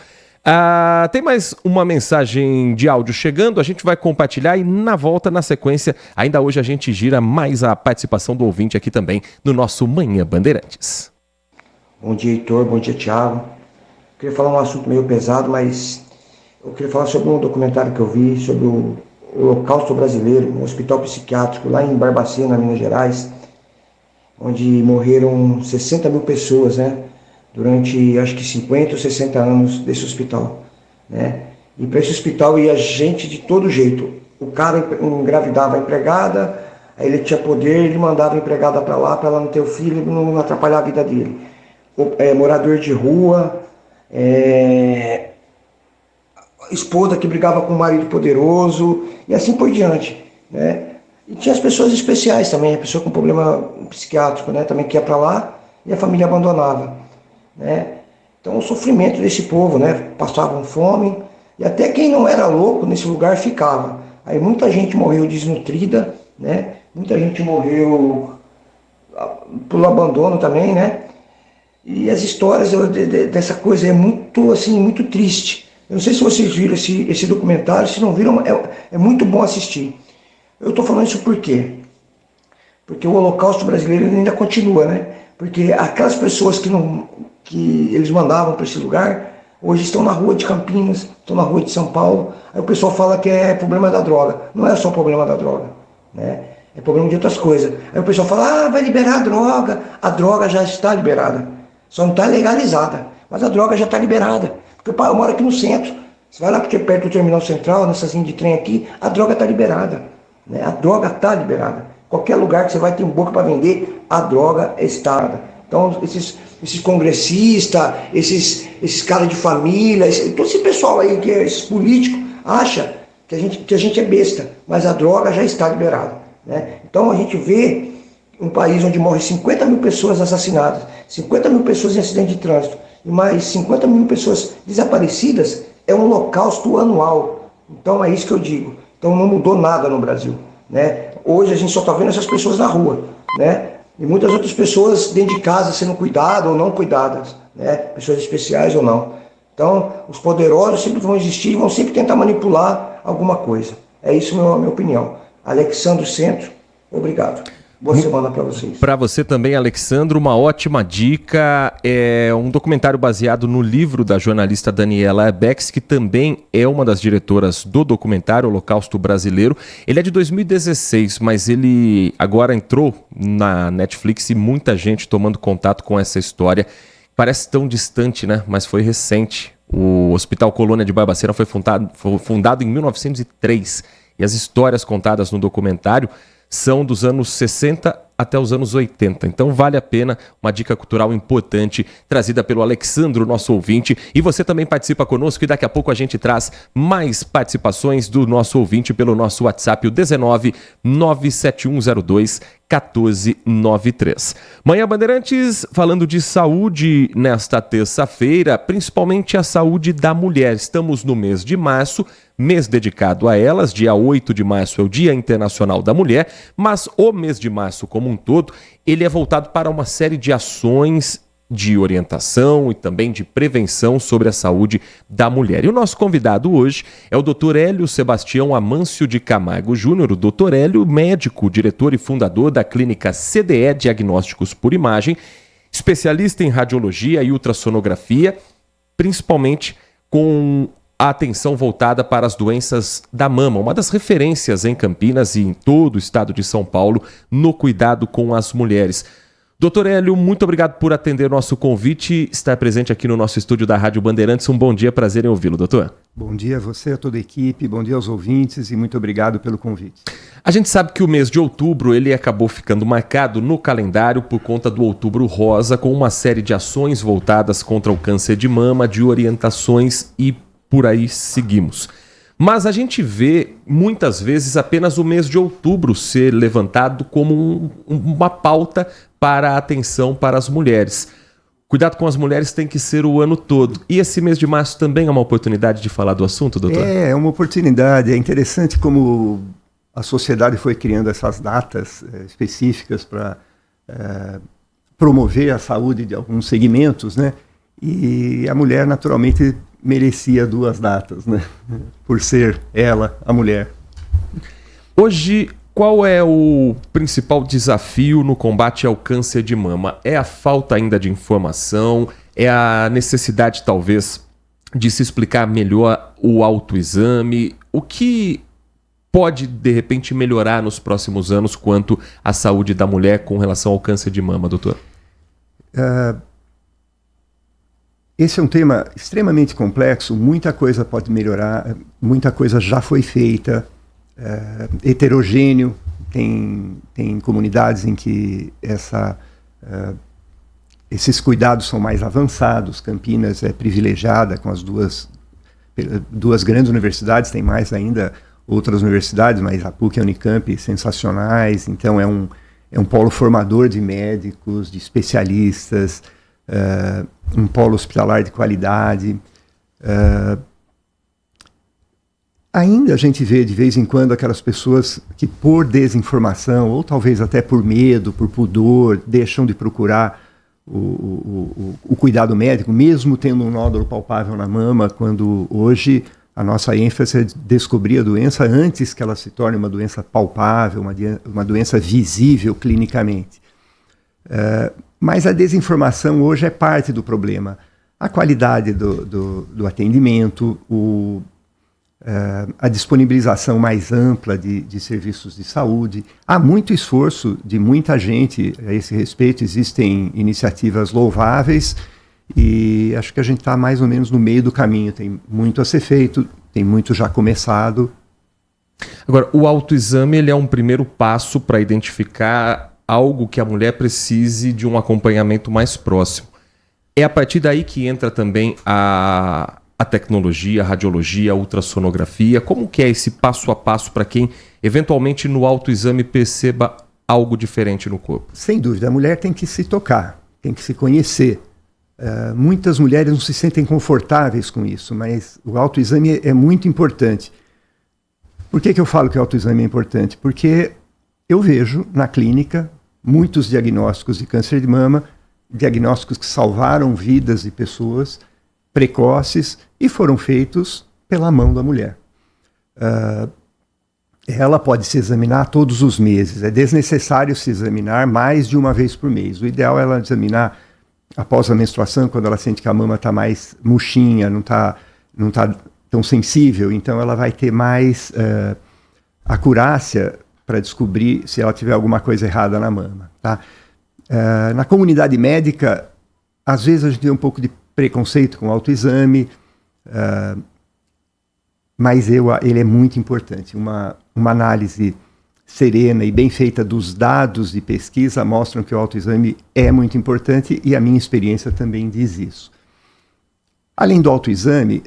Tem mais uma mensagem de áudio chegando, a gente vai compartilhar e na volta, na sequência, ainda hoje a gente gira mais a participação do ouvinte aqui também no nosso Manhã Bandeirantes. Bom dia, Heitor, bom dia, Thiago. Queria falar um assunto meio pesado, mas eu queria falar sobre um documentário que eu vi sobre o Holocausto Brasileiro, um hospital psiquiátrico lá em Barbacena, Minas Gerais, onde morreram 60 mil pessoas, né? Durante, acho que 50 ou 60 anos desse hospital, né? E para esse hospital ia gente de todo jeito. O cara engravidava a empregada, aí ele tinha poder, ele mandava a empregada para lá, para ela não ter o filho e não atrapalhar a vida dele. Morador de rua, esposa que brigava com o marido poderoso, e assim por diante, né? E tinha as pessoas especiais também, a pessoa com problema psiquiátrico, né? Também que ia para lá e a família abandonava, né? Então o sofrimento desse povo, né? Passavam fome, e até quem não era louco nesse lugar ficava. Aí muita gente morreu desnutrida, né? Muita gente morreu pelo abandono também, né? E as histórias dessa coisa é muito, assim, muito triste. Eu não sei se vocês viram esse documentário, se não viram, é muito bom assistir. Eu estou falando isso por quê? Porque o Holocausto Brasileiro ainda continua, né? Porque aquelas pessoas que eles mandavam para esse lugar, hoje estão na rua de Campinas, estão na rua de São Paulo. Aí o pessoal fala que é problema da droga. Não é só problema da droga, né? É problema de outras coisas. Aí o pessoal fala, vai liberar a droga já está liberada. Só não está legalizada, mas a droga já está liberada. Porque eu moro aqui no centro, você vai lá porque perto do terminal central, nessa linha de trem aqui, a droga está liberada, né? A droga está liberada. Qualquer lugar que você vai ter boca para vender, a droga está. Então esses congressistas, esses caras de família, todo esse pessoal aí, esses políticos, acha que a gente é besta, mas a droga já está liberada, né? Então a gente vê um país onde morre 50 mil pessoas assassinadas, 50 mil pessoas em acidente de trânsito, e mais 50 mil pessoas desaparecidas, é um holocausto anual. Então é isso que eu digo. Então não mudou nada no Brasil, né? Hoje a gente só está vendo essas pessoas na rua, né? E muitas outras pessoas dentro de casa sendo cuidadas ou não cuidadas, né? Pessoas especiais ou não. Então os poderosos sempre vão existir e vão sempre tentar manipular alguma coisa. É isso a minha opinião. Alexandre Centro, obrigado. Boa semana para vocês. Para você também, Alexandre, uma ótima dica. É um documentário baseado no livro da jornalista Daniela Bex, que também é uma das diretoras do documentário Holocausto Brasileiro. Ele é de 2016, mas ele agora entrou na Netflix e muita gente tomando contato com essa história Parece tão distante, né? Mas foi recente. O Hospital Colônia de Barbacena foi fundado em 1903 e as histórias contadas no documentário são dos anos 60 até os anos 80. Então vale a pena, uma dica cultural importante trazida pelo Alexandro, nosso ouvinte. E você também participa conosco e daqui a pouco a gente traz mais participações do nosso ouvinte pelo nosso WhatsApp, o 19 97102 1493. Manhã Bandeirantes falando de saúde nesta terça-feira, principalmente a saúde da mulher. Estamos no mês de março, mês dedicado a elas. Dia 8 de março é o Dia Internacional da Mulher, mas o mês de março como um todo, ele é voltado para uma série de ações de orientação e também de prevenção sobre a saúde da mulher. E o nosso convidado hoje é o Dr. Hélio Sebastião Amâncio de Camargo Júnior. O Dr. Hélio, médico, diretor e fundador da clínica CDE Diagnósticos por Imagem, especialista em radiologia e ultrassonografia, principalmente com a atenção voltada para as doenças da mama, uma das referências em Campinas e em todo o estado de São Paulo no cuidado com as mulheres. Doutor Hélio, muito obrigado por atender nosso convite e estar presente aqui no nosso estúdio da Rádio Bandeirantes. Um bom dia, prazer em ouvi-lo, doutor. Bom dia a você, a toda a equipe, bom dia aos ouvintes e muito obrigado pelo convite. A gente sabe que o mês de outubro ele acabou ficando marcado no calendário por conta do Outubro Rosa, com uma série de ações voltadas contra o câncer de mama, de orientações e por aí seguimos. Mas a gente vê, muitas vezes, apenas o mês de outubro ser levantado como uma pauta para a atenção para as mulheres. Cuidado com as mulheres tem que ser o ano todo. E esse mês de março também é uma oportunidade de falar do assunto, doutor? É uma oportunidade. É interessante como a sociedade foi criando essas datas específicas para promover a saúde de alguns segmentos, né? E a mulher, naturalmente, merecia 2 datas, né? Por ser ela, a mulher. Hoje, qual é o principal desafio no combate ao câncer de mama? É a falta ainda de informação? É a necessidade, talvez, de se explicar melhor o autoexame? O que pode, de repente, melhorar nos próximos anos quanto à saúde da mulher com relação ao câncer de mama, doutor? Esse é um tema extremamente complexo, muita coisa pode melhorar, muita coisa já foi feita, heterogêneo, tem comunidades em que esses cuidados são mais avançados. Campinas é privilegiada com as duas grandes universidades, tem mais ainda outras universidades, mas a PUC e a Unicamp sensacionais, então é um polo formador de médicos, de especialistas, um polo hospitalar de qualidade. Ainda a gente vê de vez em quando aquelas pessoas que por desinformação, ou talvez até por medo, por pudor, deixam de procurar o cuidado médico, mesmo tendo um nódulo palpável na mama, quando hoje a nossa ênfase é descobrir a doença antes que ela se torne uma doença palpável, uma doença visível clinicamente. Mas a desinformação hoje é parte do problema. A qualidade do atendimento, a disponibilização mais ampla de serviços de saúde. Há muito esforço de muita gente a esse respeito, existem iniciativas louváveis e acho que a gente está mais ou menos no meio do caminho. Tem muito a ser feito, tem muito já começado. Agora, o autoexame ele é um primeiro passo para identificar algo que a mulher precise de um acompanhamento mais próximo. É a partir daí que entra também a tecnologia, a radiologia, a ultrassonografia. Como que é esse passo a passo para quem eventualmente no autoexame perceba algo diferente no corpo? Sem dúvida, a mulher tem que se tocar, tem que se conhecer. Muitas mulheres não se sentem confortáveis com isso, mas o autoexame é muito importante. Por que eu falo que o autoexame é importante? Porque eu vejo na clínica muitos diagnósticos de câncer de mama, diagnósticos que salvaram vidas de pessoas precoces e foram feitos pela mão da mulher. Ela pode se examinar todos os meses, é desnecessário se examinar mais de uma vez por mês. O ideal é ela examinar após a menstruação, quando ela sente que a mama está mais murchinha, não tá tão sensível, então ela vai ter mais acurácia para descobrir se ela tiver alguma coisa errada na mama. Tá? Na comunidade médica, às vezes a gente tem um pouco de preconceito com o autoexame, mas ele é muito importante. Uma análise serena e bem feita dos dados de pesquisa mostram que o autoexame é muito importante e a minha experiência também diz isso. Além do autoexame,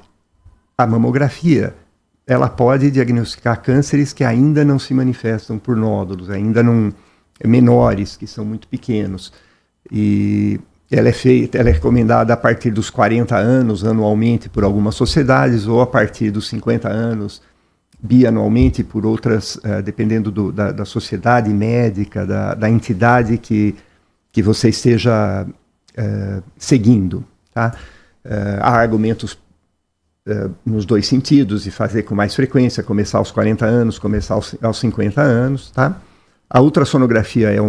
a mamografia, ela pode diagnosticar cânceres que ainda não se manifestam por nódulos, ainda não menores, que são muito pequenos. E ela é recomendada a partir dos 40 anos, anualmente, por algumas sociedades, ou a partir dos 50 anos, bianualmente, por outras, dependendo da sociedade médica, da entidade que você esteja seguindo. Tá? Há argumentos nos dois sentidos, de fazer com mais frequência, começar aos 40 anos, começar aos 50 anos. Tá? A ultrassonografia é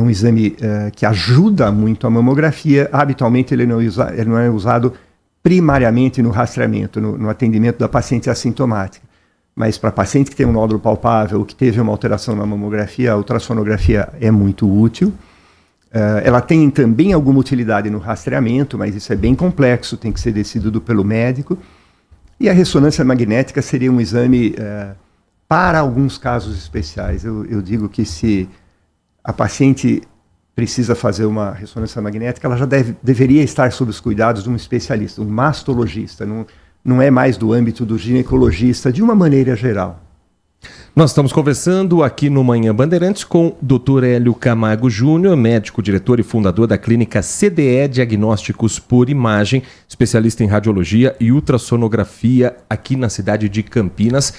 um exame que ajuda muito a mamografia. Habitualmente ele não é usado primariamente no rastreamento, no atendimento da paciente assintomática. Mas para paciente que tem um nódulo palpável ou que teve uma alteração na mamografia, a ultrassonografia é muito útil. Ela tem também alguma utilidade no rastreamento, mas isso é bem complexo, tem que ser decidido pelo médico. E a ressonância magnética seria um exame para alguns casos especiais. Eu digo que se a paciente precisa fazer uma ressonância magnética, ela já deveria estar sob os cuidados de um especialista, um mastologista, não é mais do âmbito do ginecologista, de uma maneira geral. Nós estamos conversando aqui no Manhã Bandeirantes com o Dr. Hélio Camargo Júnior, médico, diretor e fundador da clínica CDE Diagnósticos por Imagem, especialista em radiologia e ultrassonografia aqui na cidade de Campinas.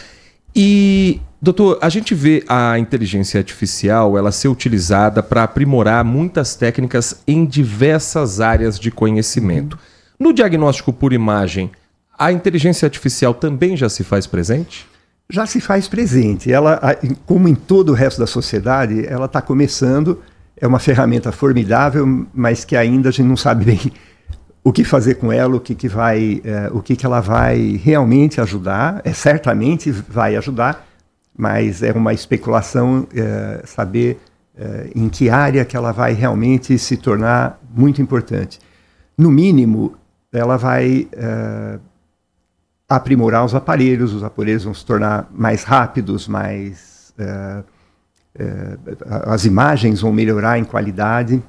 E, doutor, a gente vê a inteligência artificial ela ser utilizada para aprimorar muitas técnicas em diversas áreas de conhecimento. No diagnóstico por imagem, a inteligência artificial também já se faz presente? Já se faz presente. Ela, como em todo o resto da sociedade, ela está começando, é uma ferramenta formidável, mas que ainda a gente não sabe bem o que fazer com ela, o que ela vai realmente ajudar. Certamente vai ajudar, mas é uma especulação saber em que área que ela vai realmente se tornar muito importante. No mínimo, ela vai aprimorar os aparelhos vão se tornar mais rápidos, as imagens vão melhorar em qualidade,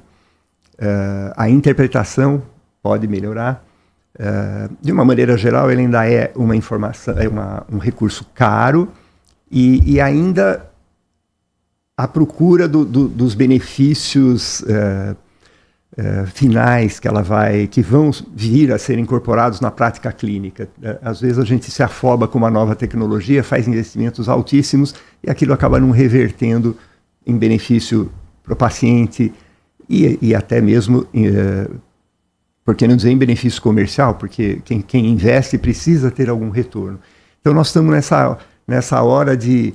a interpretação pode melhorar. De uma maneira geral, ele ainda é uma informação, um recurso caro e ainda à procura dos benefícios finais que vão vir a ser incorporados na prática clínica. Às vezes a gente se afoba com uma nova tecnologia, faz investimentos altíssimos e aquilo acaba não revertendo em benefício para o paciente e até mesmo por que não dizer em benefício comercial, porque quem investe precisa ter algum retorno. Então nós estamos nessa hora de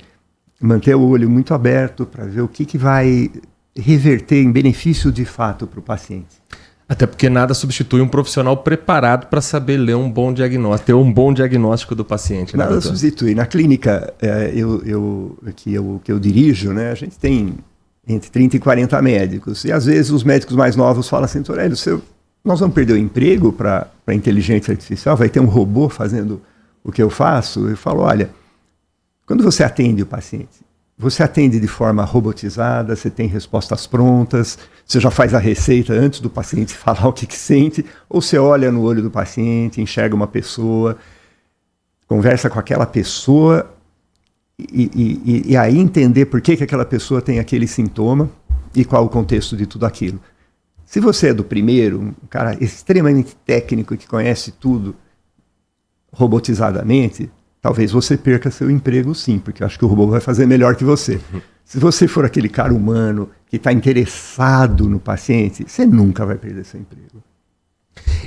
manter o olho muito aberto para ver o que vai reverter em benefício de fato para o paciente. Até porque nada substitui um profissional preparado para saber ler um bom diagnóstico, ter um bom diagnóstico do paciente. Né, nada doutor? Substitui. Na clínica que eu dirijo, né, a gente tem entre 30 e 40 médicos. E às vezes os médicos mais novos falam assim, doutor Hélio, nós vamos perder o emprego para a inteligência artificial? Vai ter um robô fazendo o que eu faço? Eu falo, olha, quando você atende o paciente, você atende de forma robotizada, você tem respostas prontas, você já faz a receita antes do paciente falar o que sente, ou você olha no olho do paciente, enxerga uma pessoa, conversa com aquela pessoa e aí entender por que aquela pessoa tem aquele sintoma e qual o contexto de tudo aquilo. Se você é do primeiro, um cara extremamente técnico que conhece tudo robotizadamente, talvez você perca seu emprego sim, porque eu acho que o robô vai fazer melhor que você. Se você for aquele cara humano que está interessado no paciente, você nunca vai perder seu emprego.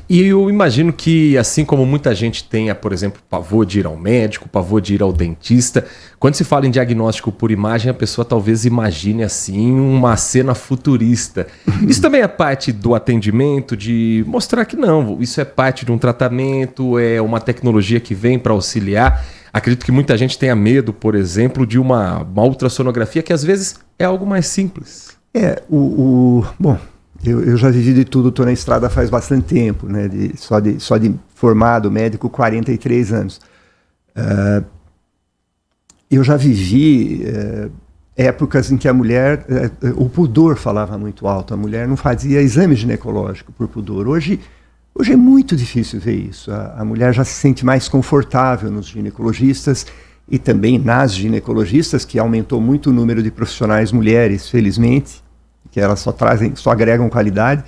E eu imagino que, assim como muita gente tenha, por exemplo, pavor de ir ao médico, pavor de ir ao dentista, quando se fala em diagnóstico por imagem, a pessoa talvez imagine assim uma cena futurista. Isso também é parte do atendimento, de mostrar que não, isso é parte de um tratamento, é uma tecnologia que vem para auxiliar. Acredito que muita gente tenha medo, por exemplo, de uma ultrassonografia, que às vezes é algo mais simples. Bom, Eu já vivi de tudo, estou na estrada faz bastante tempo, né? Só de formado médico, 43 anos. Eu já vivi épocas em que a mulher, o pudor falava muito alto, a mulher não fazia exame ginecológico por pudor. Hoje é muito difícil ver isso. A mulher já se sente mais confortável nos ginecologistas e também nas ginecologistas, que aumentou muito o número de profissionais mulheres, felizmente, que elas só agregam qualidade.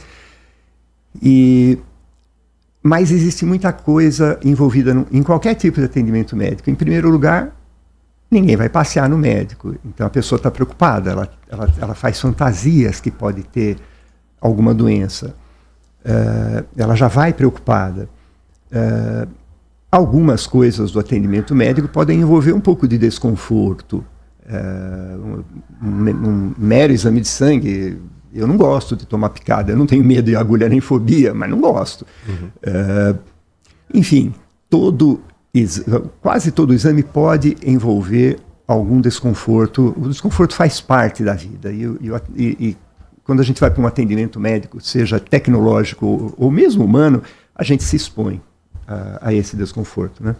Mas existe muita coisa envolvida em qualquer tipo de atendimento médico. Em primeiro lugar, ninguém vai passear no médico, então a pessoa está preocupada, ela faz fantasias que pode ter alguma doença. Ela já vai preocupada. Algumas coisas do atendimento médico podem envolver um pouco de desconforto. Um mero exame de sangue, eu não gosto de tomar picada, eu não tenho medo de agulha nem fobia, mas não gosto. Enfim, quase todo exame pode envolver algum desconforto. O desconforto faz parte da vida. E quando a gente vai para um atendimento médico, seja tecnológico ou mesmo humano, a gente se expõe a esse desconforto, né?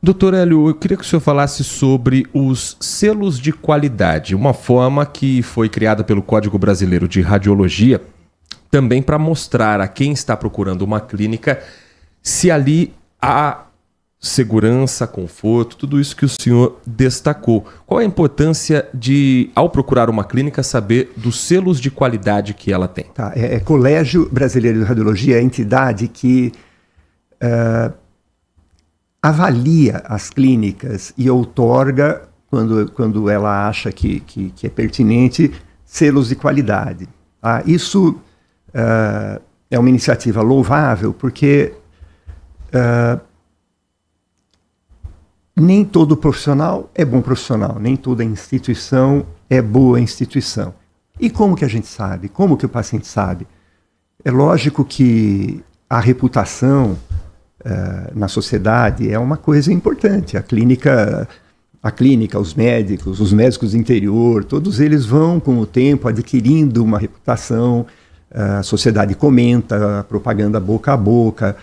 Doutor Hélio, eu queria que o senhor falasse sobre os selos de qualidade, uma forma que foi criada pelo Código Brasileiro de Radiologia, também para mostrar a quem está procurando uma clínica se ali há segurança, conforto, tudo isso que o senhor destacou. Qual é a importância de, ao procurar uma clínica, saber dos selos de qualidade que ela tem? Colégio Brasileiro de Radiologia é a entidade que avalia as clínicas e outorga, quando ela acha que é pertinente, selos de qualidade. Isso é uma iniciativa louvável, porque nem todo profissional é bom profissional, nem toda instituição é boa instituição. E como que a gente sabe? Como que o paciente sabe? É lógico que a reputação na sociedade é uma coisa importante. A clínica, os médicos do interior, todos eles vão, com o tempo, adquirindo uma reputação. A sociedade comenta, a propaganda boca a boca.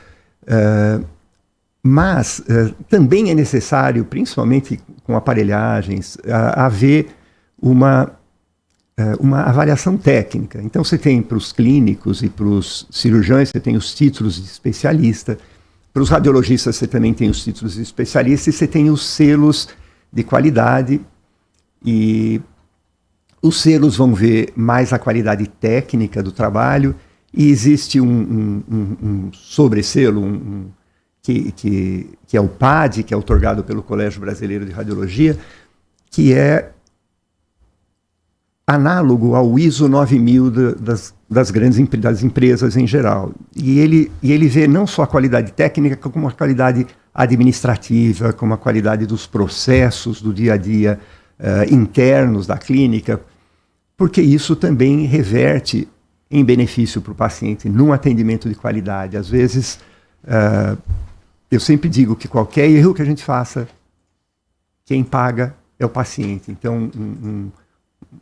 Mas também é necessário, principalmente com aparelhagens, haver uma avaliação técnica. Então você tem para os clínicos e para os cirurgiões, você tem os títulos de especialista. Para os radiologistas você também tem os títulos de especialista e você tem os selos de qualidade. E os selos vão ver mais a qualidade técnica do trabalho e existe um sobreselo, que é o PAD, que é outorgado pelo Colégio Brasileiro de Radiologia, que é análogo ao ISO 9000 das empresas em geral. E ele vê não só a qualidade técnica, como a qualidade administrativa, como a qualidade dos processos do dia a dia internos da clínica, porque isso também reverte em benefício para o paciente num atendimento de qualidade. Às vezes, eu sempre digo que qualquer erro que a gente faça, quem paga é o paciente. Então,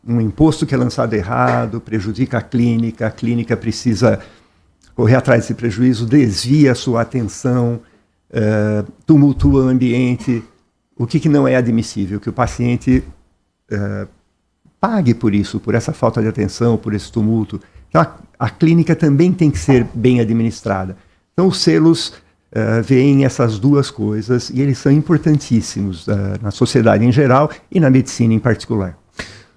um imposto que é lançado errado prejudica a clínica precisa correr atrás desse prejuízo, desvia a sua atenção, tumultua o ambiente. O que não é admissível? Que o paciente pague por isso, por essa falta de atenção, por esse tumulto. Então, a clínica também tem que ser bem administrada. Então, os selos veem essas duas coisas e eles são importantíssimos na sociedade em geral e na medicina em particular.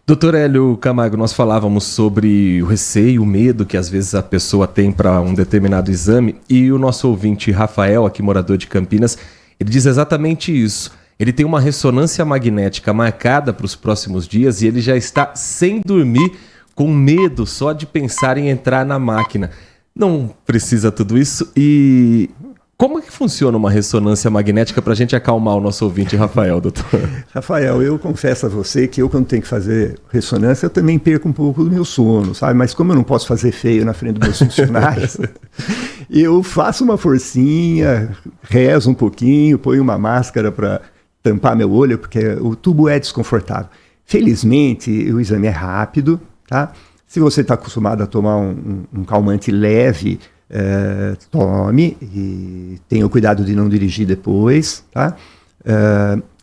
Doutor Hélio Camargo, nós falávamos sobre o receio, o medo que às vezes a pessoa tem para um determinado exame, e o nosso ouvinte Rafael, aqui morador de Campinas, ele diz exatamente isso. Ele tem uma ressonância magnética marcada para os próximos dias e ele já está sem dormir, com medo só de pensar em entrar na máquina. Não precisa tudo isso. E como é que funciona uma ressonância magnética para a gente acalmar o nosso ouvinte, Rafael, doutor? Rafael, eu confesso a você que quando tenho que fazer ressonância, eu também perco um pouco do meu sono, sabe? Mas como eu não posso fazer feio na frente dos meus funcionários, eu faço uma forcinha, rezo um pouquinho, ponho uma máscara para tampar meu olho, porque o tubo é desconfortável. Felizmente, o exame é rápido, tá? Se você está acostumado a tomar um calmante leve, tome e tenha o cuidado de não dirigir depois, tá?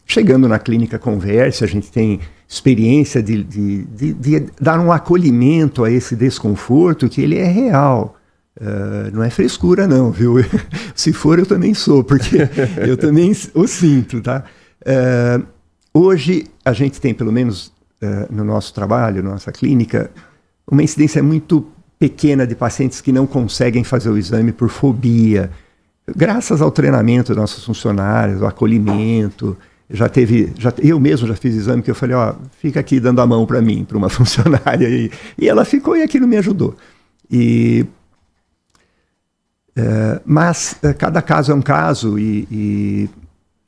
Chegando na clínica Converse, a gente tem experiência de dar um acolhimento a esse desconforto que ele é real. Não é frescura não, viu? Se for, eu também sou, porque eu também o sinto, tá? Hoje, a gente tem, pelo menos no nosso trabalho, na nossa clínica, uma incidência muito pequena de pacientes que não conseguem fazer o exame por fobia. Graças ao treinamento dos nossos funcionários, ao acolhimento, eu mesmo já fiz exame que eu falei, fica aqui dando a mão para mim, para uma funcionária, e ela ficou e aquilo me ajudou. Mas cada caso é um caso,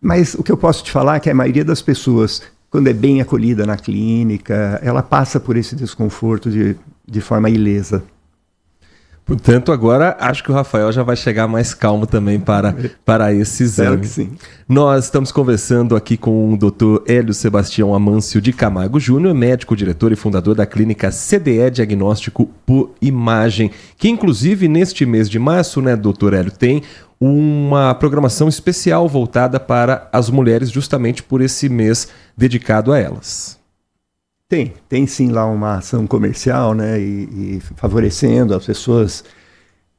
mas o que eu posso te falar é que a maioria das pessoas, quando é bem acolhida na clínica, ela passa por esse desconforto de forma ilesa. Portanto, agora acho que o Rafael já vai chegar mais calmo também para esse exame. Espero que sim. Nós estamos conversando aqui com o Dr. Hélio Sebastião Amâncio de Camargo Júnior, médico, diretor e fundador da clínica CDE Diagnóstico por Imagem, que inclusive neste mês de março, né, Dr. Hélio, tem uma programação especial voltada para as mulheres, justamente por esse mês dedicado a elas. Tem sim lá uma ação comercial, né, e favorecendo as pessoas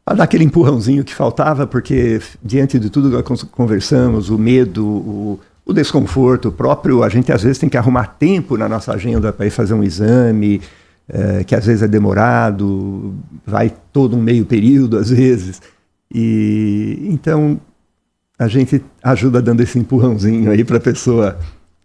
a dar aquele empurrãozinho que faltava, porque diante de tudo que nós conversamos, o medo, o desconforto próprio, a gente às vezes tem que arrumar tempo na nossa agenda para ir fazer um exame, que às vezes é demorado, vai todo um meio período às vezes, e então a gente ajuda dando esse empurrãozinho aí para a pessoa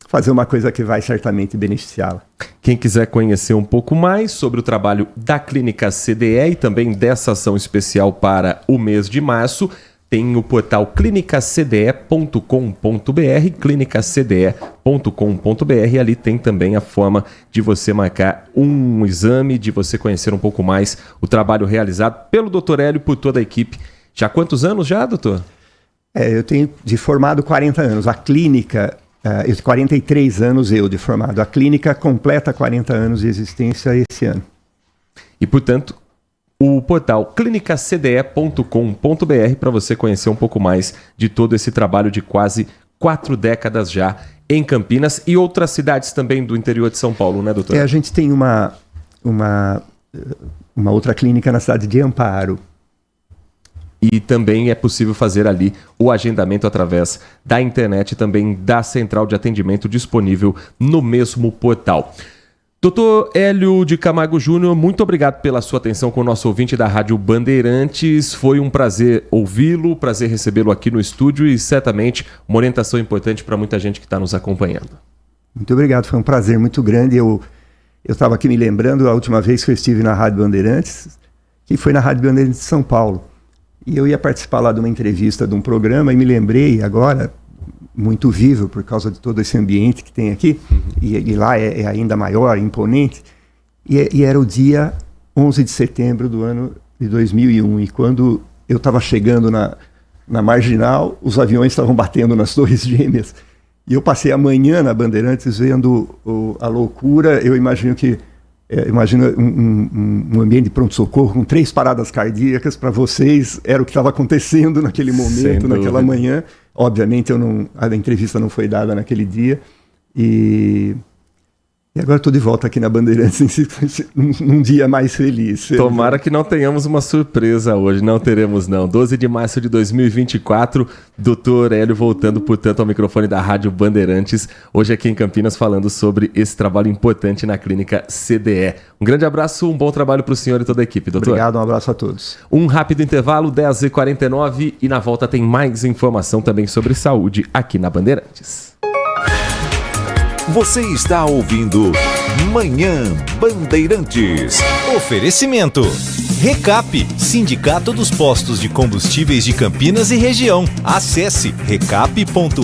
fazer uma coisa que vai certamente beneficiá-la. Quem quiser conhecer um pouco mais sobre o trabalho da Clínica CDE e também dessa ação especial para o mês de março, tem o portal clinicacde.com.br, clinicacde.com.br, ali tem também a forma de você marcar um exame, de você conhecer um pouco mais o trabalho realizado pelo Dr. Hélio e por toda a equipe. Já há quantos anos já, doutor? Eu tenho de formado 40 anos. A clínica... 43 anos de formado. A clínica completa 40 anos de existência esse ano. E, portanto, o portal clinicacde.com.br para você conhecer um pouco mais de todo esse trabalho de quase 4 décadas já em Campinas e outras cidades também do interior de São Paulo, né, doutor? A gente tem uma outra clínica na cidade de Amparo. E também é possível fazer ali o agendamento através da internet e também da central de atendimento disponível no mesmo portal. Dr. Hélio de Camargo Júnior, muito obrigado pela sua atenção com o nosso ouvinte da Rádio Bandeirantes. Foi um prazer ouvi-lo, prazer recebê-lo aqui no estúdio e certamente uma orientação importante para muita gente que está nos acompanhando. Muito obrigado, foi um prazer muito grande. Eu estava aqui me lembrando a última vez que eu estive na Rádio Bandeirantes, que foi na Rádio Bandeirantes de São Paulo. E eu ia participar lá de uma entrevista de um programa e me lembrei agora, muito vivo por causa de todo esse ambiente que tem aqui, e lá é ainda maior, imponente, e era o dia 11 de setembro do ano de 2001, e quando eu estava chegando na Marginal, os aviões estavam batendo nas Torres Gêmeas, e eu passei a manhã na Bandeirantes vendo a loucura. Eu imagino que imagina um ambiente de pronto-socorro com 3 paradas cardíacas. Para vocês era o que estava acontecendo naquele momento, naquela manhã. Obviamente a entrevista não foi dada naquele dia. E agora estou de volta aqui na Bandeirantes num dia mais feliz. Tomara que não tenhamos uma surpresa hoje, não teremos não. 12 de março de 2024, Dr. Hélio voltando, portanto, ao microfone da Rádio Bandeirantes, hoje aqui em Campinas, falando sobre esse trabalho importante na clínica CDE. Um grande abraço, um bom trabalho para o senhor e toda a equipe, doutor. Obrigado, um abraço a todos. Um rápido intervalo, 10h49, e na volta tem mais informação também sobre saúde aqui na Bandeirantes. Você está ouvindo Manhã Bandeirantes. Oferecimento. Recap, Sindicato dos Postos de Combustíveis de Campinas e Região. Acesse recap.org.br.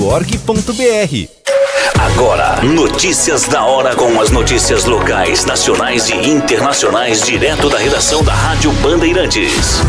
Agora, notícias da hora com as notícias locais, nacionais e internacionais, direto da redação da Rádio Bandeirantes.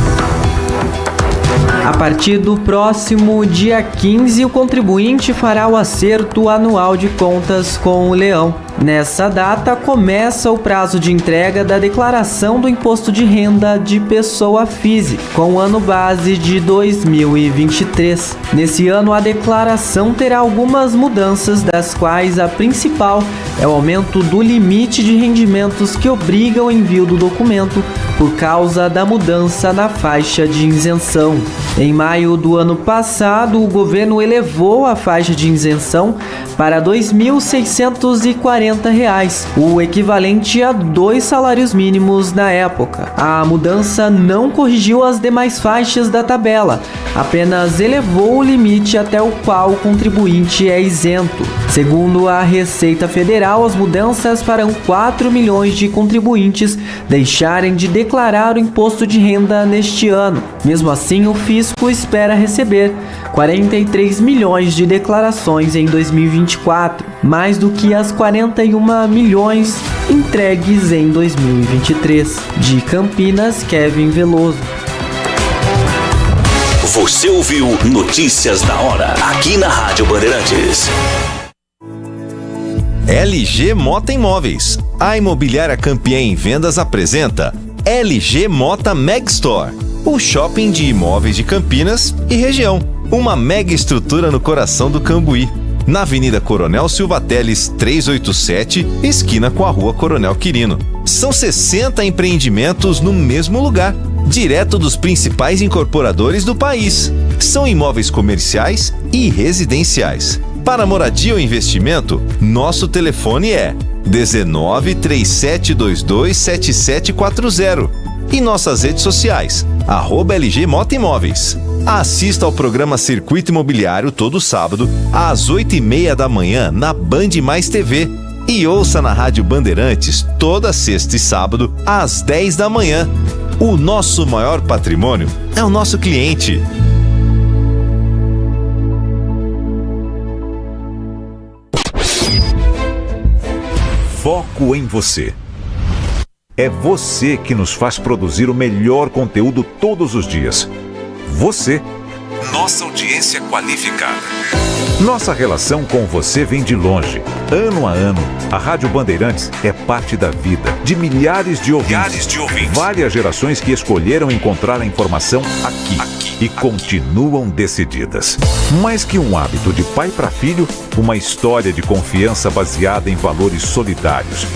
A partir do próximo dia 15, o contribuinte fará o acerto anual de contas com o Leão. Nessa data, começa o prazo de entrega da declaração do imposto de renda de pessoa física, com o ano base de 2023. Nesse ano, a declaração terá algumas mudanças, das quais a principal é o aumento do limite de rendimentos que obriga o envio do documento por causa da mudança na faixa de isenção. Em maio do ano passado, o governo elevou a faixa de isenção para R$ 2.640, o equivalente a 2 salários mínimos na época. A mudança não corrigiu as demais faixas da tabela, apenas elevou o limite até o qual o contribuinte é isento. Segundo a Receita Federal, as mudanças farão 4 milhões de contribuintes deixarem de declarar o imposto de renda neste ano. Mesmo assim, o fisco espera receber 43 milhões de declarações em 2024, mais do que as 41 milhões entregues em 2023. De Campinas, Kevin Veloso. Você ouviu Notícias da Hora, aqui na Rádio Bandeirantes. LG Mota Imóveis. A imobiliária campeã em vendas apresenta LG Mota Meg Store, o shopping de imóveis de Campinas e região. Uma mega estrutura no coração do Cambuí, na Avenida Coronel Silva Teles 387, esquina com a Rua Coronel Quirino. São 60 empreendimentos no mesmo lugar, direto dos principais incorporadores do país. São imóveis comerciais e residenciais. Para moradia ou investimento, nosso telefone é 19 3722 7740 e nossas redes sociais, @LG Mota Imóveis. Assista ao programa Circuito Imobiliário todo sábado, às 8h30 da manhã, na Band Mais TV. E ouça na Rádio Bandeirantes toda sexta e sábado, às 10 da manhã. O nosso maior patrimônio é o nosso cliente. Foco em você. É você que nos faz produzir o melhor conteúdo todos os dias. Você, nossa audiência qualificada. Nossa relação com você vem de longe. Ano a ano, a Rádio Bandeirantes é parte da vida de milhares de ouvintes. Várias gerações que escolheram encontrar a informação aqui e continuam decididas. Mais que um hábito de pai para filho, uma história de confiança baseada em valores solidários.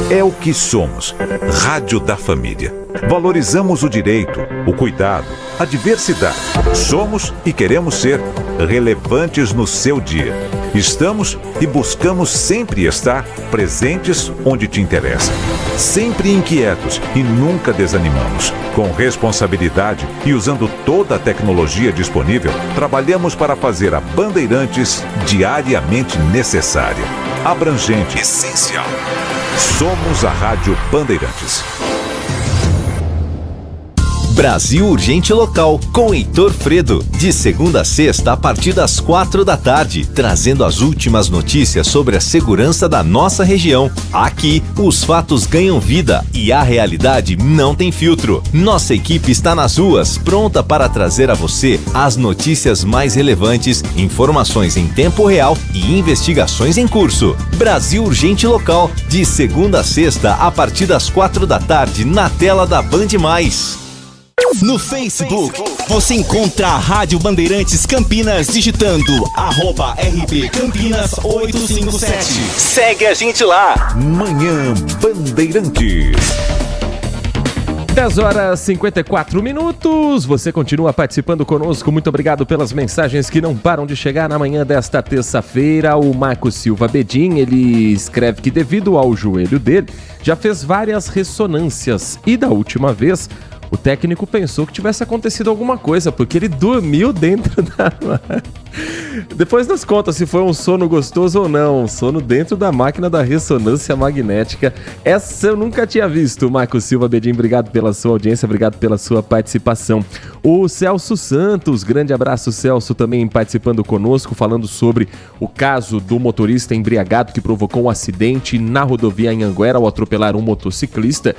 É o que somos. Rádio da Família. Valorizamos o direito, o cuidado, a diversidade. Somos e queremos ser relevantes no seu dia. Estamos e buscamos sempre estar presentes onde te interessa. Sempre inquietos e nunca desanimamos. Com responsabilidade e usando toda a tecnologia disponível, trabalhamos para fazer a Bandeirantes diariamente necessária, abrangente, essencial. Somos a Rádio Bandeirantes. Brasil Urgente Local, com Heitor Fredo, de segunda a sexta a partir das 4 da tarde, trazendo as últimas notícias sobre a segurança da nossa região. Aqui, os fatos ganham vida e a realidade não tem filtro. Nossa equipe está nas ruas, pronta para trazer a você as notícias mais relevantes, informações em tempo real e investigações em curso. Brasil Urgente Local, de segunda a sexta a partir das 4 da tarde, na tela da Band Mais. No Facebook, você encontra a Rádio Bandeirantes Campinas digitando @RB Campinas 857. Segue a gente lá. Manhã Bandeirantes. 10h54. Você continua participando conosco. Muito obrigado pelas mensagens que não param de chegar na manhã desta terça-feira. O Marcos Silva Bedin, ele escreve que devido ao joelho dele, já fez várias ressonâncias e da última vez o técnico pensou que tivesse acontecido alguma coisa, porque ele dormiu dentro da máquina. Depois nos conta se foi um sono gostoso ou não. Um sono dentro da máquina da ressonância magnética. Essa eu nunca tinha visto. Marcos Silva Bedin, obrigado pela sua audiência, obrigado pela sua participação. O Celso Santos, grande abraço, Celso, também participando conosco, falando sobre o caso do motorista embriagado que provocou um acidente na rodovia Anhanguera ao atropelar um motociclista.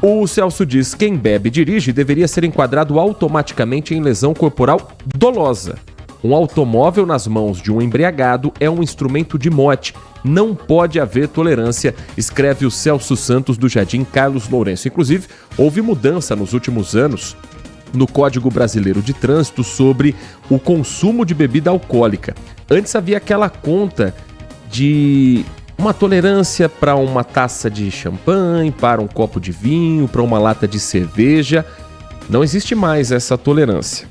O Celso diz: quem bebe e dirige deveria ser enquadrado automaticamente em lesão corporal dolosa. Um automóvel nas mãos de um embriagado é um instrumento de morte. Não pode haver tolerância, escreve o Celso Santos do Jardim Carlos Lourenço. Inclusive, houve mudança nos últimos anos no Código Brasileiro de Trânsito sobre o consumo de bebida alcoólica. Antes havia aquela conta de uma tolerância para uma taça de champanhe, para um copo de vinho, para uma lata de cerveja. Não existe mais essa tolerância.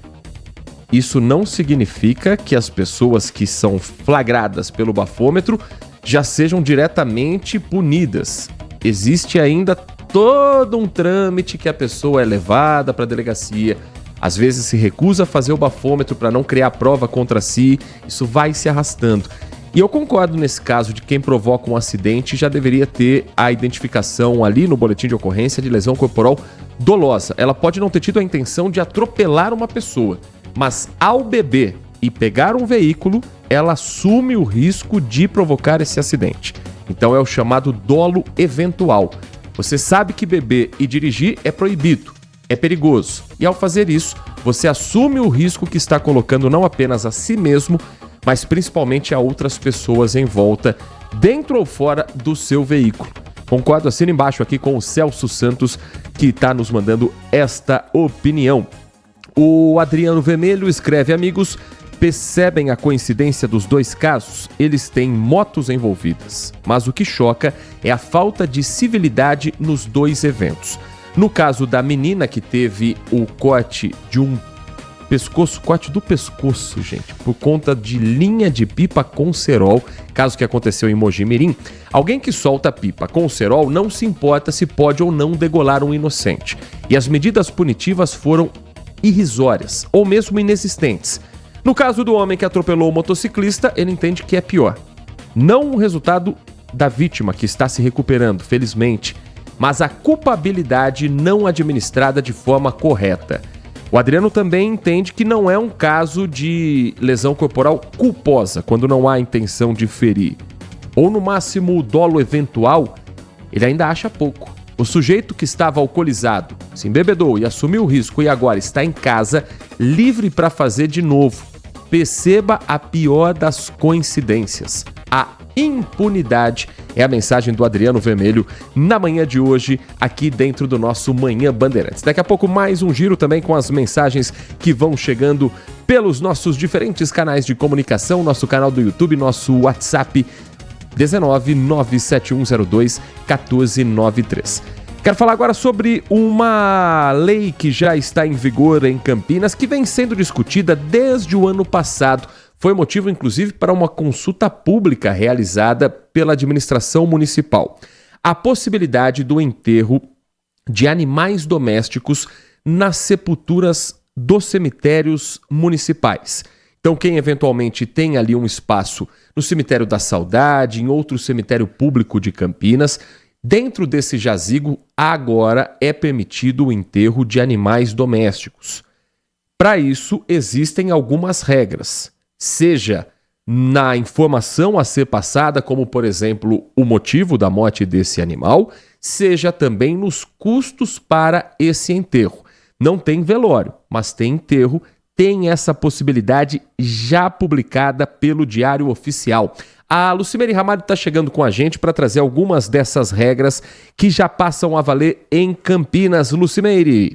Isso não significa que as pessoas que são flagradas pelo bafômetro já sejam diretamente punidas. Existe ainda todo um trâmite que a pessoa é levada para a delegacia, às vezes se recusa a fazer o bafômetro para não criar prova contra si, isso vai se arrastando. E eu concordo nesse caso de quem provoca um acidente já deveria ter a identificação ali no boletim de ocorrência de lesão corporal dolosa. Ela pode não ter tido a intenção de atropelar uma pessoa, mas ao beber e pegar um veículo, ela assume o risco de provocar esse acidente. Então é o chamado dolo eventual. Você sabe que beber e dirigir é proibido, é perigoso. E ao fazer isso, você assume o risco que está colocando não apenas a si mesmo, mas principalmente a outras pessoas em volta, dentro ou fora do seu veículo. Concordo, assina embaixo aqui com o Celso Santos, que está nos mandando esta opinião. O Adriano Vermelho escreve: amigos, percebem a coincidência dos dois casos? Eles têm motos envolvidas, mas o que choca é a falta de civilidade nos dois eventos. No caso da menina que teve o corte de um pescoço, corte do pescoço, gente, por conta de linha de pipa com cerol, caso que aconteceu em Mogi Mirim, alguém que solta pipa com cerol não se importa se pode ou não degolar um inocente. E as medidas punitivas foram irrisórias ou mesmo inexistentes. No caso do homem que atropelou o motociclista, ele entende que é pior. Não o resultado da vítima, que está se recuperando, felizmente, mas a culpabilidade não administrada de forma correta. O Adriano também entende que não é um caso de lesão corporal culposa, quando não há intenção de ferir. Ou no máximo o dolo eventual, ele ainda acha pouco. O sujeito que estava alcoolizado, se embebedou e assumiu o risco e agora está em casa, livre para fazer de novo. Perceba a pior das coincidências. A impunidade é a mensagem do Adriano Vermelho na manhã de hoje, aqui dentro do nosso Manhã Bandeirantes. Daqui a pouco mais um giro também com as mensagens que vão chegando pelos nossos diferentes canais de comunicação, nosso canal do YouTube, nosso WhatsApp 1999701021493. Quero falar agora sobre uma lei que já está em vigor em Campinas, que vem sendo discutida desde o ano passado. Foi motivo, inclusive, para uma consulta pública realizada pela administração municipal. A possibilidade do enterro de animais domésticos nas sepulturas dos cemitérios municipais. Então, quem eventualmente tem ali um espaço no Cemitério da Saudade, em outro cemitério público de Campinas, dentro desse jazigo, agora é permitido o enterro de animais domésticos. Para isso, existem algumas regras, seja na informação a ser passada, como, por exemplo, o motivo da morte desse animal, seja também nos custos para esse enterro. Não tem velório, mas tem enterro, tem essa possibilidade já publicada pelo Diário Oficial. A Lucimere Ramalho está chegando com a gente para trazer algumas dessas regras que já passam a valer em Campinas. Lucimere.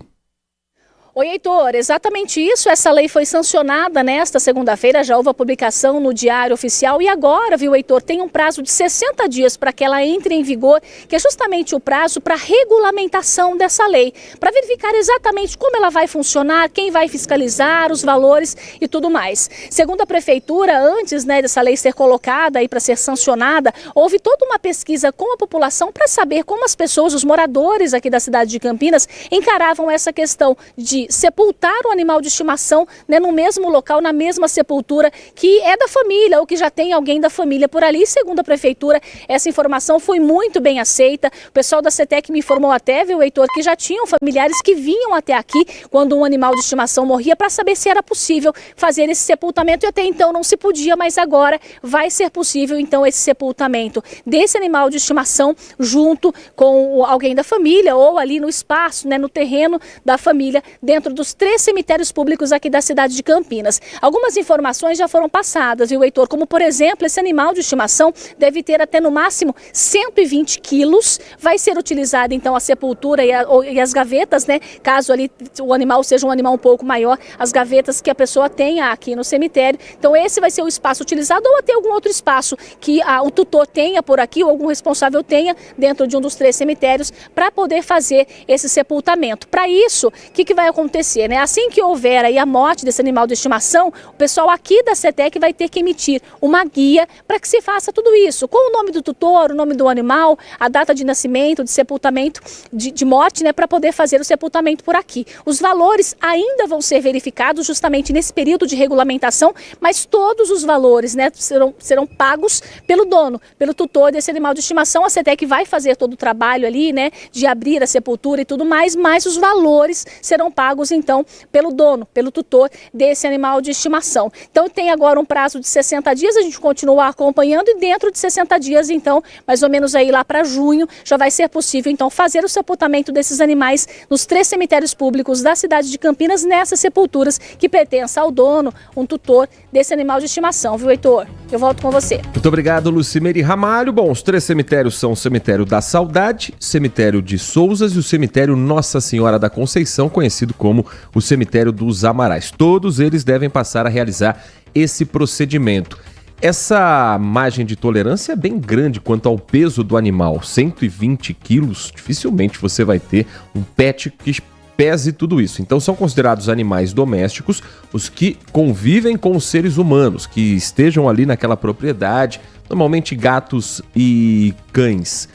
Oi, Heitor, exatamente isso. Essa lei foi sancionada nesta segunda-feira, já houve a publicação no Diário Oficial e agora, viu, Heitor, tem um prazo de 60 dias para que ela entre em vigor, que é justamente o prazo para regulamentação dessa lei, para verificar exatamente como ela vai funcionar, quem vai fiscalizar, os valores e tudo mais. Segundo a Prefeitura, antes dessa lei ser colocada aí para ser sancionada, houve toda uma pesquisa com a população para saber como as pessoas, os moradores aqui da cidade de Campinas, encaravam essa questão de sepultar o animal de estimação no mesmo local, na mesma sepultura que é da família ou que já tem alguém da família por ali. Segundo a Prefeitura, essa informação foi muito bem aceita. O pessoal da CETEC me informou até, viu, Heitor, que já tinham familiares que vinham até aqui quando um animal de estimação morria para saber se era possível fazer esse sepultamento e até então não se podia, mas agora vai ser possível então esse sepultamento desse animal de estimação junto com alguém da família ou ali no espaço, no terreno da família, dentro dentro dos 3 cemitérios públicos aqui da cidade de Campinas. Algumas informações já foram passadas, viu, Heitor? Como, por exemplo, esse animal de estimação deve ter até no máximo 120 quilos. Vai ser utilizada, então, a sepultura e as gavetas, né? Caso ali o animal seja um animal um pouco maior, as gavetas que a pessoa tenha aqui no cemitério. Então, esse vai ser o espaço utilizado, ou até algum outro espaço que o tutor tenha por aqui, ou algum responsável tenha dentro de um dos 3 cemitérios, para poder fazer esse sepultamento. Para isso, o que vai acontecer, né? Assim que houver aí a morte desse animal de estimação, o pessoal aqui da CETEC vai ter que emitir uma guia para que se faça tudo isso, com o nome do tutor, o nome do animal, a data de nascimento, de sepultamento, de morte, né, para poder fazer o sepultamento por aqui. Os valores ainda vão ser verificados justamente nesse período de regulamentação, mas todos os valores, né, serão pagos pelo dono, pelo tutor desse animal de estimação. A CETEC vai fazer todo o trabalho ali, né, de abrir a sepultura e tudo mais, mas os valores serão pagos então pelo dono, pelo tutor desse animal de estimação. Então tem agora um prazo de 60 dias, a gente continua acompanhando, e dentro de 60 dias, então, mais ou menos aí lá para junho, já vai ser possível então fazer o sepultamento desses animais nos 3 cemitérios públicos da cidade de Campinas, nessas sepulturas que pertencem ao dono, um tutor desse animal de estimação, viu, Heitor? Eu volto com você. Muito obrigado, Lucimeri Ramalho. Bom, os 3 cemitérios são o Cemitério da Saudade, Cemitério de Souzas e o Cemitério Nossa Senhora da Conceição, conhecido como o Cemitério dos Amarais. Todos eles devem passar a realizar esse procedimento. Essa margem de tolerância é bem grande quanto ao peso do animal. 120 quilos, dificilmente você vai ter um pet que pese tudo isso. Então são considerados animais domésticos os que convivem com os seres humanos, que estejam ali naquela propriedade, normalmente gatos e cães.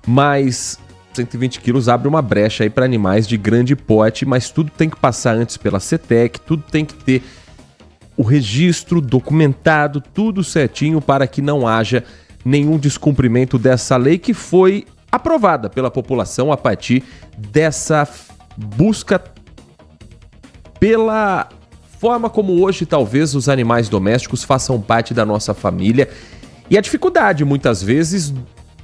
Mas 120 quilos abre uma brecha aí para animais de grande porte, mas tudo tem que passar antes pela CETEC, tudo tem que ter o registro documentado, tudo certinho, para que não haja nenhum descumprimento dessa lei que foi aprovada pela população a partir dessa busca pela forma como hoje talvez os animais domésticos façam parte da nossa família, e a dificuldade muitas vezes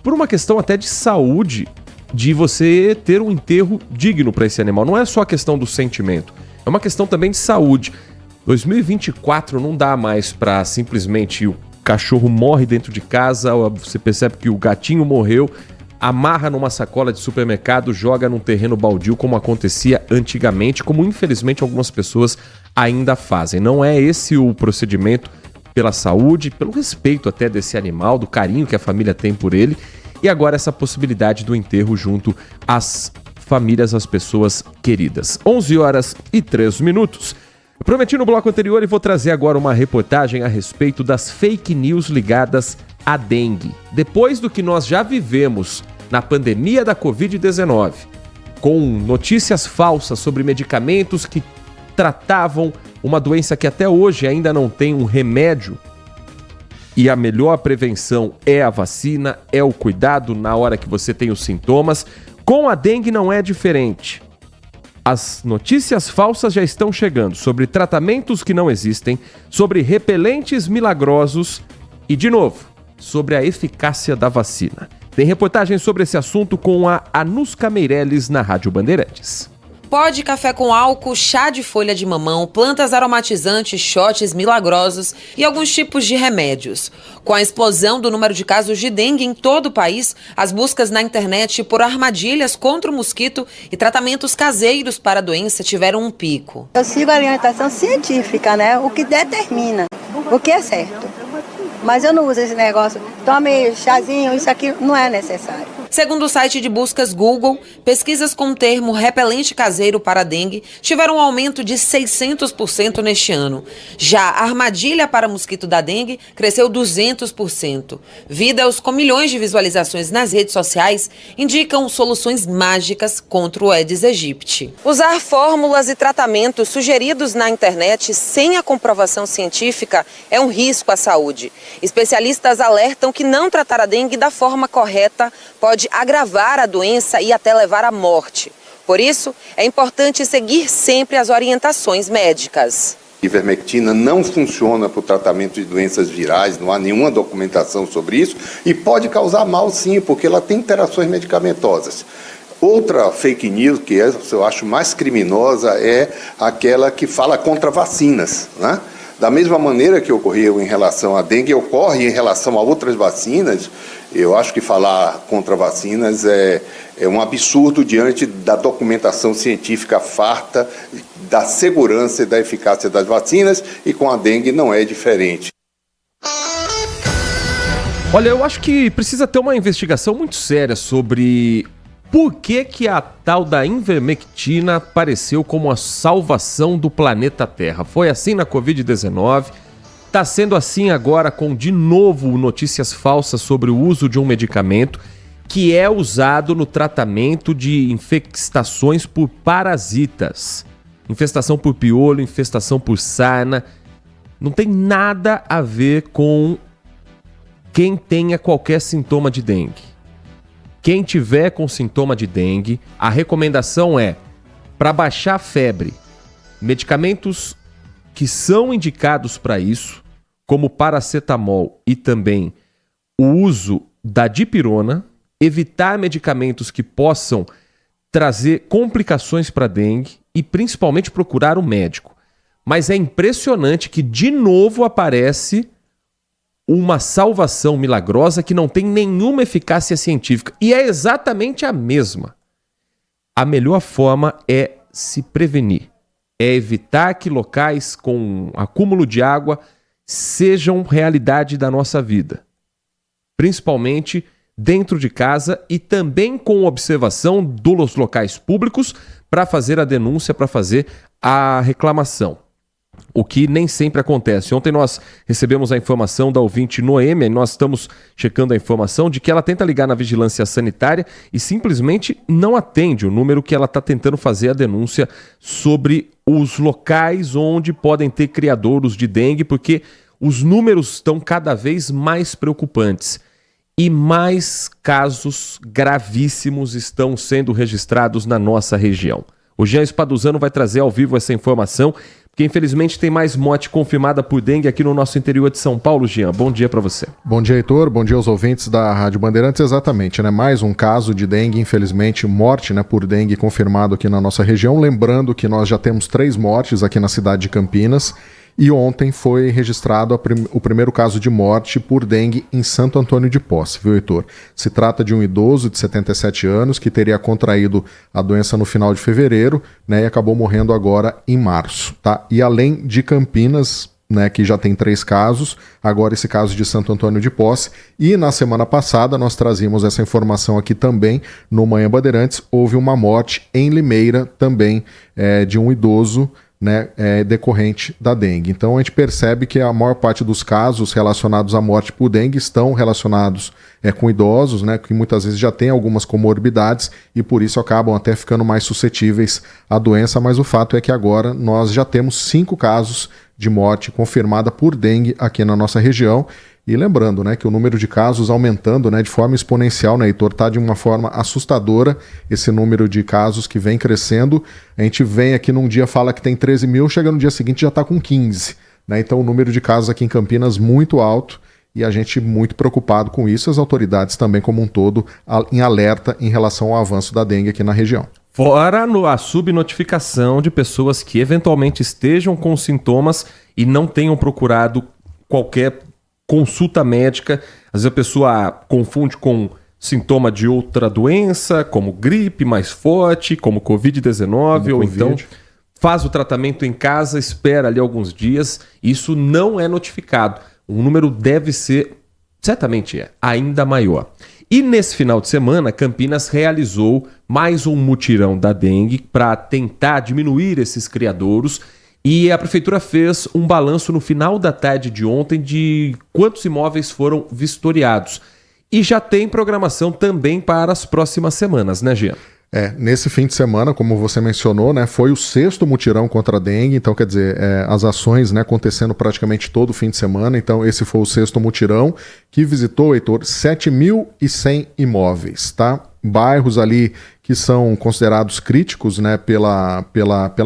por uma questão até de saúde, de você ter um enterro digno para esse animal. Não é só a questão do sentimento, é uma questão também de saúde. 2024 não dá mais para simplesmente o cachorro morre dentro de casa, você percebe que o gatinho morreu, amarra numa sacola de supermercado, joga num terreno baldio, como acontecia antigamente, como infelizmente algumas pessoas ainda fazem. Não é esse o procedimento, pela saúde, pelo respeito até desse animal, do carinho que a família tem por ele, e agora essa possibilidade do enterro junto às famílias, às pessoas queridas. 11h03. Eu prometi no bloco anterior e vou trazer agora uma reportagem a respeito das fake news ligadas à dengue. Depois do que nós já vivemos na pandemia da Covid-19, com notícias falsas sobre medicamentos que tratavam uma doença que até hoje ainda não tem um remédio, e a melhor prevenção é a vacina, é o cuidado na hora que você tem os sintomas, com a dengue não é diferente. As notícias falsas já estão chegando sobre tratamentos que não existem, sobre repelentes milagrosos e, de novo, sobre a eficácia da vacina. Tem reportagem sobre esse assunto com a Anuska Meirelles na Rádio Bandeirantes. Pó de café com álcool, chá de folha de mamão, plantas aromatizantes, shots milagrosos e alguns tipos de remédios. Com a explosão do número de casos de dengue em todo o país, as buscas na internet por armadilhas contra o mosquito e tratamentos caseiros para a doença tiveram um pico. Eu sigo a orientação científica, né? O que determina, o que é certo. Mas eu não uso esse negócio, tome chazinho, isso aqui não é necessário. Segundo o site de buscas Google, pesquisas com o termo repelente caseiro para dengue tiveram um aumento de 600% neste ano. Já a armadilha para mosquito da dengue cresceu 200%. Vídeos com milhões de visualizações nas redes sociais indicam soluções mágicas contra o Aedes aegypti. Usar fórmulas e tratamentos sugeridos na internet sem a comprovação científica é um risco à saúde. Especialistas alertam que não tratar a dengue da forma correta pode agravar a doença e até levar à morte. Por isso, é importante seguir sempre as orientações médicas. Ivermectina não funciona para o tratamento de doenças virais, não há nenhuma documentação sobre isso e pode causar mal sim, porque ela tem interações medicamentosas. Outra fake news, que eu acho mais criminosa, é aquela que fala contra vacinas, né? Da mesma maneira que ocorreu em relação à dengue, ocorre em relação a outras vacinas. Eu acho que falar contra vacinas é um absurdo diante da documentação científica farta da segurança e da eficácia das vacinas, e com a dengue não é diferente. Olha, eu acho que precisa ter uma investigação muito séria sobre por que a tal da ivermectina apareceu como a salvação do planeta Terra. Foi assim na Covid-19, está sendo assim agora com, de novo, notícias falsas sobre o uso de um medicamento que é usado no tratamento de infestações por parasitas. Infestação por piolho, infestação por sarna. Não tem nada a ver com quem tenha qualquer sintoma de dengue. Quem tiver com sintoma de dengue, a recomendação é, para baixar a febre, medicamentos que são indicados para isso, como paracetamol e também o uso da dipirona, evitar medicamentos que possam trazer complicações para dengue e principalmente procurar um médico. Mas é impressionante que de novo aparece uma salvação milagrosa que não tem nenhuma eficácia científica. E é exatamente a mesma. A melhor forma é se prevenir. É evitar que locais com acúmulo de água sejam realidade da nossa vida. Principalmente dentro de casa e também com observação dos locais públicos para fazer a denúncia, para fazer a reclamação. O que nem sempre acontece. Ontem nós recebemos a informação da ouvinte Noêmia e nós estamos checando a informação de que ela tenta ligar na vigilância sanitária e simplesmente não atende o número que ela está tentando fazer a denúncia sobre os locais onde podem ter criadouros de dengue, porque os números estão cada vez mais preocupantes e mais casos gravíssimos estão sendo registrados na nossa região. O Jean Espaduzano vai trazer ao vivo essa informação, porque infelizmente tem mais morte confirmada por dengue aqui no nosso interior de São Paulo. Jean, bom dia para você. Bom dia, Heitor. Bom dia aos ouvintes da Rádio Bandeirantes. Exatamente, né? Mais um caso de dengue, infelizmente, morte, né, por dengue confirmado aqui na nossa região. Lembrando que nós já temos 3 mortes aqui na cidade de Campinas. E ontem foi registrado o primeiro caso de morte por dengue em Santo Antônio de Posse, viu, Heitor? Se trata de um idoso de 77 anos que teria contraído a doença no final de fevereiro, né, e acabou morrendo agora em março, tá? E além de Campinas, né, que já tem 3 casos, agora esse caso de Santo Antônio de Posse, e na semana passada nós trazíamos essa informação aqui também no Manhã Bandeirantes, houve uma morte em Limeira também de um idoso, né, decorrente da dengue. Então a gente percebe que a maior parte dos casos relacionados à morte por dengue estão relacionados com idosos, né, que muitas vezes já têm algumas comorbidades e por isso acabam até ficando mais suscetíveis à doença, mas o fato é que agora nós já temos 5 casos de morte confirmada por dengue aqui na nossa região. E lembrando, né, que o número de casos aumentando, né, de forma exponencial, né, Heitor, está de uma forma assustadora esse número de casos que vem crescendo. A gente vem aqui num dia, fala que tem 13 mil, chega no dia seguinte já está com 15. Né? Então o número de casos aqui em Campinas muito alto e a gente muito preocupado com isso. As autoridades também como um todo em alerta em relação ao avanço da dengue aqui na região. Fora a subnotificação de pessoas que eventualmente estejam com sintomas e não tenham procurado qualquer consulta médica. Às vezes a pessoa confunde com sintoma de outra doença, como gripe mais forte, como Covid-19, ou então faz o tratamento em casa, espera ali alguns dias. Isso não é notificado. O número deve ser, certamente ainda maior. E nesse final de semana, Campinas realizou mais um mutirão da dengue para tentar diminuir esses criadouros. E a prefeitura fez um balanço no final da tarde de ontem de quantos imóveis foram vistoriados. E já tem programação também para as próximas semanas, né, Jean? Nesse fim de semana, como você mencionou, né, foi o 6º mutirão contra a dengue, então quer dizer, as ações, né, acontecendo praticamente todo fim de semana, então esse foi o 6º mutirão que visitou, Heitor, 7.100 imóveis, tá? bairros ali que são considerados críticos, né, pela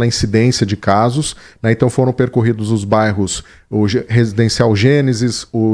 incidência de casos, né? Então foram percorridos os bairros, o Residencial Gênesis, o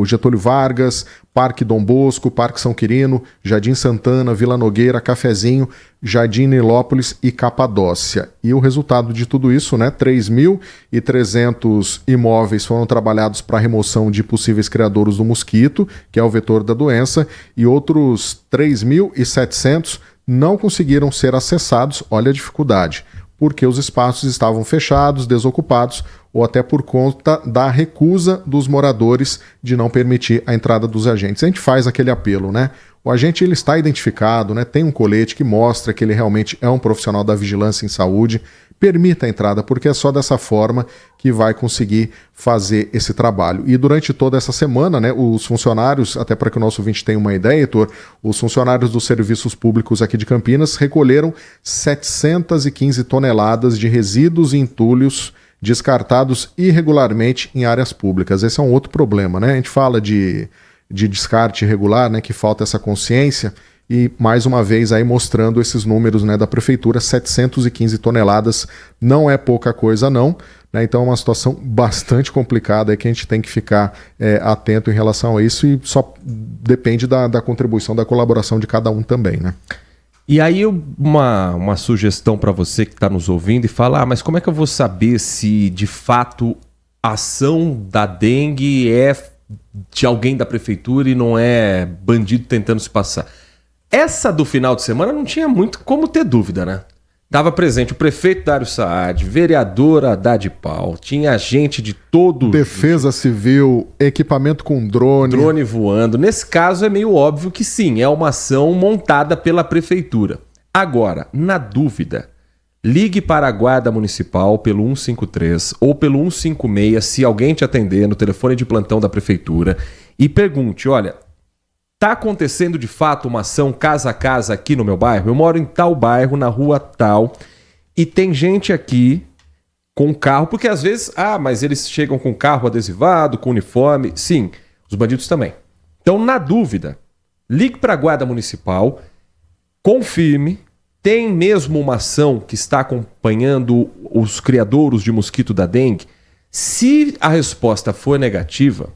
Getúlio Vargas, Parque Dom Bosco, Parque São Quirino, Jardim Santana, Vila Nogueira, Cafezinho, Jardim Nilópolis e Capadócia. E o resultado de tudo isso, né, 3.300 imóveis foram trabalhados para remoção de possíveis criadouros do mosquito, que é o vetor da doença, e outros 3.700 não conseguiram ser acessados, olha a dificuldade, porque os espaços estavam fechados, desocupados, ou até por conta da recusa dos moradores de não permitir a entrada dos agentes. A gente faz aquele apelo, né? O agente ele está identificado, né? Tem um colete que mostra que ele realmente é um profissional da vigilância em saúde. Permita a entrada, porque é só dessa forma que vai conseguir fazer esse trabalho. E durante toda essa semana, né, os funcionários, até para que o nosso ouvinte tenha uma ideia, Heitor, os funcionários dos serviços públicos aqui de Campinas recolheram 715 toneladas de resíduos e entulhos descartados irregularmente em áreas públicas. Esse é um outro problema, né? A gente fala de descarte irregular, né, que falta essa consciência. E mais uma vez aí mostrando esses números, né, da prefeitura, 715 toneladas, não é pouca coisa não, né? Então é uma situação bastante complicada aí que a gente tem que ficar atento em relação a isso e só depende da contribuição, da colaboração de cada um também, né? E aí uma sugestão para você que está nos ouvindo e fala, mas como é que eu vou saber se de fato a ação da dengue é de alguém da prefeitura e não é bandido tentando se passar? Essa do final de semana não tinha muito como ter dúvida, né? Estava presente o prefeito Dário Saad, vereadora Haddad Pau, tinha gente de todo... Defesa Civil, equipamento com drone. Drone voando. Nesse caso é meio óbvio que sim, é uma ação montada pela prefeitura. Agora, na dúvida, ligue para a Guarda Municipal pelo 153 ou pelo 156 se alguém te atender no telefone de plantão da prefeitura e pergunte, olha... Tá acontecendo de fato uma ação casa a casa aqui no meu bairro? Eu moro em tal bairro, na rua tal, e tem gente aqui com carro, porque às vezes, mas eles chegam com carro adesivado, com uniforme. Sim, os bandidos também. Então, na dúvida, ligue para a Guarda Municipal, confirme, tem mesmo uma ação que está acompanhando os criadouros de mosquito da dengue? Se a resposta for negativa,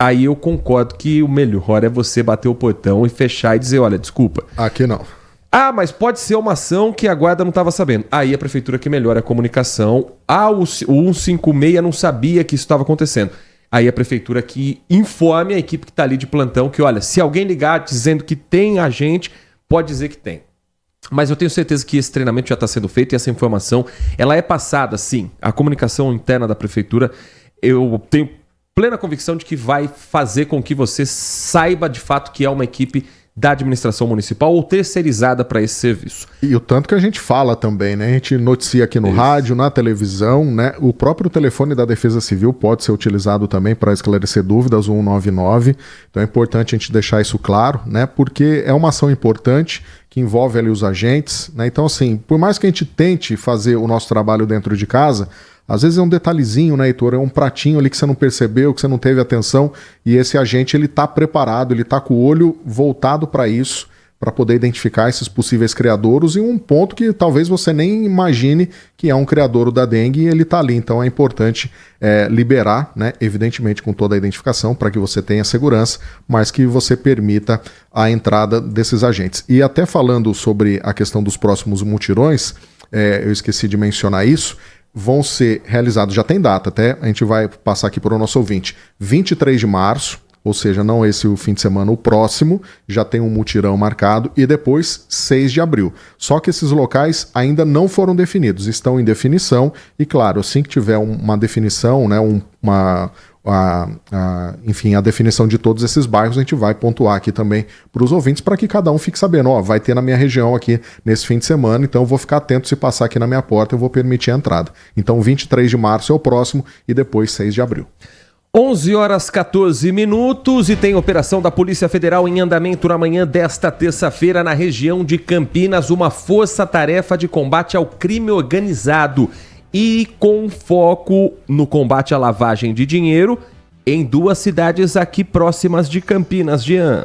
aí eu concordo que o melhor é você bater o portão e fechar e dizer, olha, desculpa. Aqui não. Mas pode ser uma ação que a guarda não estava sabendo. Aí a prefeitura que melhora a comunicação. O 156 não sabia que isso estava acontecendo. Aí a prefeitura que informe a equipe que está ali de plantão que, olha, se alguém ligar dizendo que tem agente, pode dizer que tem. Mas eu tenho certeza que esse treinamento já está sendo feito e essa informação, ela é passada, sim. A comunicação interna da prefeitura, eu tenho plena convicção de que vai fazer com que você saiba de fato que é uma equipe da administração municipal ou terceirizada para esse serviço. E o tanto que a gente fala também, né? A gente noticia aqui no rádio, na televisão, né? O próprio telefone da Defesa Civil pode ser utilizado também para esclarecer dúvidas, o 199. Então é importante a gente deixar isso claro, né? Porque é uma ação importante que envolve ali os agentes, né? Então, assim, por mais que a gente tente fazer o nosso trabalho dentro de casa, às vezes é um detalhezinho, né, Heitor? É um pratinho ali que você não percebeu, que você não teve atenção, e esse agente, ele tá preparado, ele tá com o olho voltado para isso, para poder identificar esses possíveis criadouros e um ponto que talvez você nem imagine que é um criadouro da dengue e ele tá ali. Então é importante liberar, né, evidentemente com toda a identificação, para que você tenha segurança, mas que você permita a entrada desses agentes. E até falando sobre a questão dos próximos mutirões, eu esqueci de mencionar isso, vão ser realizados, já tem data, até a gente vai passar aqui para o nosso ouvinte, 23 de março, ou seja, não esse o fim de semana, o próximo, já tem um mutirão marcado, e depois 6 de abril. Só que esses locais ainda não foram definidos, estão em definição, e claro, assim que tiver uma definição, né, enfim, a definição de todos esses bairros, a gente vai pontuar aqui também para os ouvintes, para que cada um fique sabendo, vai ter na minha região aqui nesse fim de semana, então eu vou ficar atento, se passar aqui na minha porta, eu vou permitir a entrada. Então 23 de março é o próximo e depois 6 de abril. 11h14 e tem operação da Polícia Federal em andamento na manhã desta terça-feira na região de Campinas, uma força-tarefa de combate ao crime organizado e com foco no combate à lavagem de dinheiro em duas cidades aqui próximas de Campinas, Jean.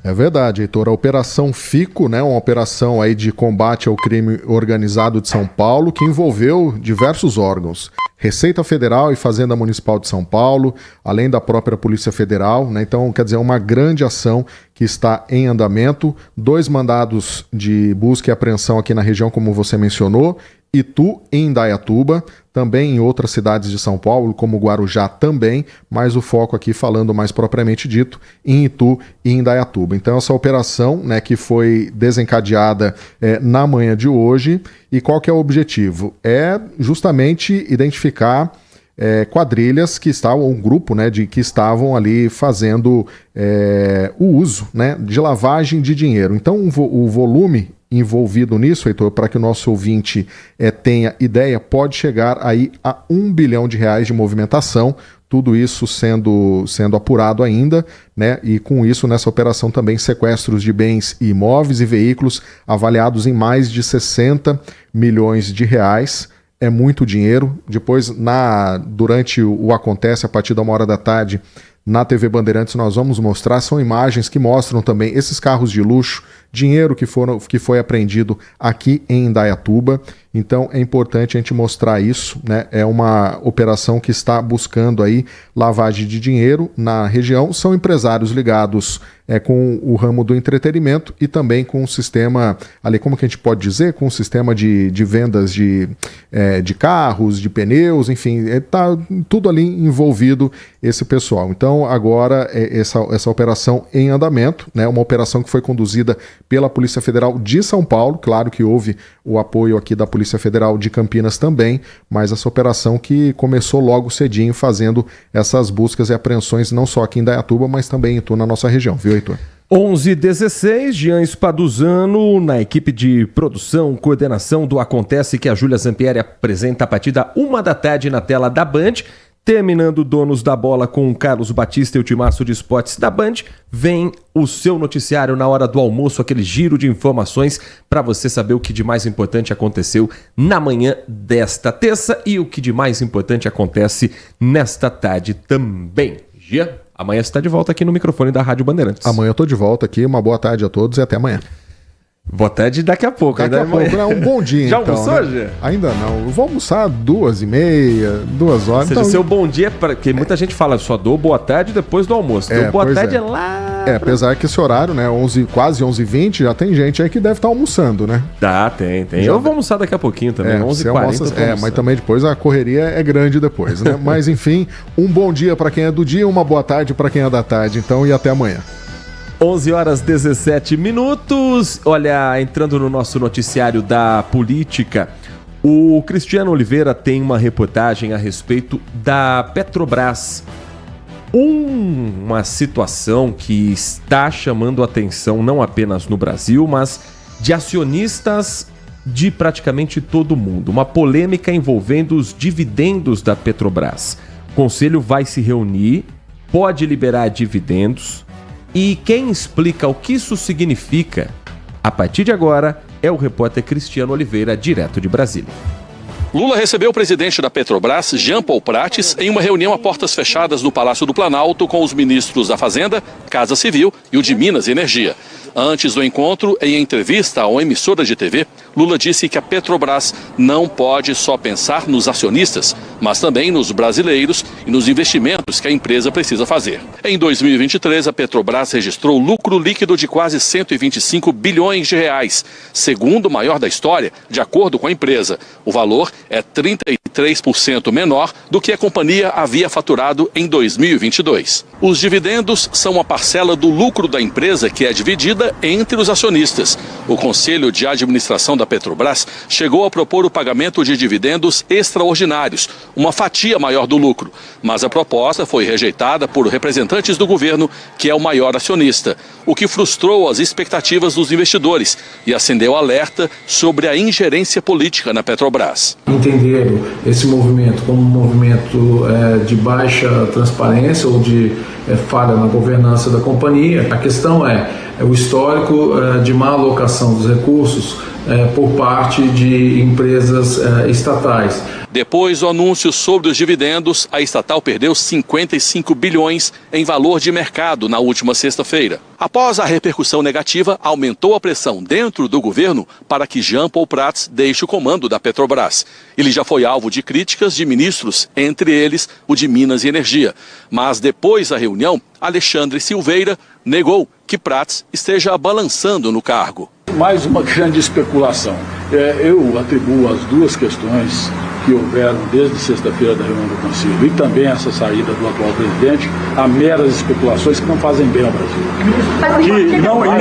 É verdade, Heitor. A Operação Fico, né, uma operação aí de combate ao crime organizado de São Paulo, que envolveu diversos órgãos. Receita Federal e Fazenda Municipal de São Paulo, além da própria Polícia Federal, né? Então, quer dizer, uma grande ação que está em andamento. 2 mandados de busca e apreensão aqui na região, como você mencionou, Itu e Indaiatuba, também em outras cidades de São Paulo, como Guarujá também, mas o foco aqui, falando mais propriamente dito, em Itu e Indaiatuba. Então essa operação, né, que foi desencadeada na manhã de hoje, e qual que é o objetivo? É justamente identificar quadrilhas que estavam, um grupo, né, que estavam ali fazendo o uso, né, de lavagem de dinheiro. Então o volume envolvido nisso, Heitor, para que o nosso ouvinte tenha ideia, pode chegar aí a R$1 bilhão de movimentação, tudo isso sendo apurado ainda, né? E com isso, nessa operação também, sequestros de bens imóveis e veículos avaliados em mais de 60 milhões de reais. É muito dinheiro. Depois, durante o Acontece, a partir da 1h da tarde, na TV Bandeirantes, nós vamos mostrar, são imagens que mostram também esses carros de luxo, dinheiro que foi apreendido aqui em Indaiatuba. Então é importante a gente mostrar isso, né? É uma operação que está buscando aí lavagem de dinheiro na região. São empresários ligados com o ramo do entretenimento e também com o sistema, ali, como que a gente pode dizer, com o sistema de vendas de carros, de pneus, enfim, está tudo ali envolvido esse pessoal. Então agora essa operação em andamento, né? Uma operação que foi conduzida pela Polícia Federal de São Paulo, claro que houve o apoio aqui da Polícia Federal de Campinas também, mas essa operação que começou logo cedinho fazendo essas buscas e apreensões não só aqui em Indaiatuba, mas também em Itu, na nossa região, viu, Heitor? 11h16, Jean Espaduzano, na equipe de produção, coordenação do Acontece, que a Júlia Zampieri apresenta a partir da 1h da tarde na tela da Band. Terminando Donos da Bola com o Carlos Batista e o timaço de esportes da Band, vem o seu noticiário na hora do almoço, aquele giro de informações para você saber o que de mais importante aconteceu na manhã desta terça e o que de mais importante acontece nesta tarde também. Jean, amanhã você está de volta aqui no microfone da Rádio Bandeirantes. Amanhã eu estou de volta aqui, uma boa tarde a todos e até amanhã. Boa tarde daqui a pouco. Daqui a pouco, é um bom dia. Já então, almoçou, né? Ainda não. Eu vou almoçar 2h30, 2 horas. Ou seja, seu bom dia, porque muita gente fala, só dou boa tarde depois do almoço. Então, boa tarde é lá. Apesar que esse horário, né, quase 11h20, já tem gente aí que deve estar almoçando, né? Tem. Eu vou almoçar daqui a pouquinho também, 11h40. Mas também depois a correria é grande depois, né? Mas enfim, um bom dia para quem é do dia, uma boa tarde para quem é da tarde, então, e até amanhã. 11h17. Olha, entrando no nosso noticiário da política, o Cristiano Oliveira tem uma reportagem a respeito da Petrobras. Uma situação que está chamando a atenção não apenas no Brasil, mas de acionistas de praticamente todo mundo. Uma polêmica envolvendo os dividendos da Petrobras. O Conselho vai se reunir, pode liberar dividendos. E quem explica o que isso significa, a partir de agora, é o repórter Cristiano Oliveira, direto de Brasília. Lula recebeu o presidente da Petrobras, Jean Paul Prates, em uma reunião a portas fechadas no Palácio do Planalto com os ministros da Fazenda, Casa Civil e o de Minas e Energia. Antes do encontro, em entrevista a uma emissora de TV, Lula disse que a Petrobras não pode só pensar nos acionistas, mas também nos brasileiros e nos investimentos que a empresa precisa fazer. Em 2023, a Petrobras registrou lucro líquido de quase 125 bilhões de reais, segundo maior da história, de acordo com a empresa. O valor é 33% menor do que a companhia havia faturado em 2022. Os dividendos são uma parcela do lucro da empresa que é dividida entre os acionistas. O Conselho de Administração da Petrobras chegou a propor o pagamento de dividendos extraordinários, uma fatia maior do lucro, mas a proposta foi rejeitada por representantes do governo, que é o maior acionista, o que frustrou as expectativas dos investidores e acendeu alerta sobre a ingerência política na Petrobras. Entenderam esse movimento como um movimento de baixa transparência ou de falha na governança da companhia. A questão é o histórico de má alocação dos recursos por parte de empresas estatais. Depois do anúncio sobre os dividendos, a estatal perdeu 55 bilhões em valor de mercado na última sexta-feira. Após a repercussão negativa, aumentou a pressão dentro do governo para que Jean Paul Prats deixe o comando da Petrobras. Ele já foi alvo de críticas de ministros, entre eles o de Minas e Energia. Mas depois da reunião, Alexandre Silveira negou que Prats esteja balançando no cargo. Mais uma grande especulação. Eu atribuo as duas questões que houveram desde sexta-feira da reunião do Conselho e também essa saída do atual presidente a meras especulações que não fazem bem ao Brasil. Que não, em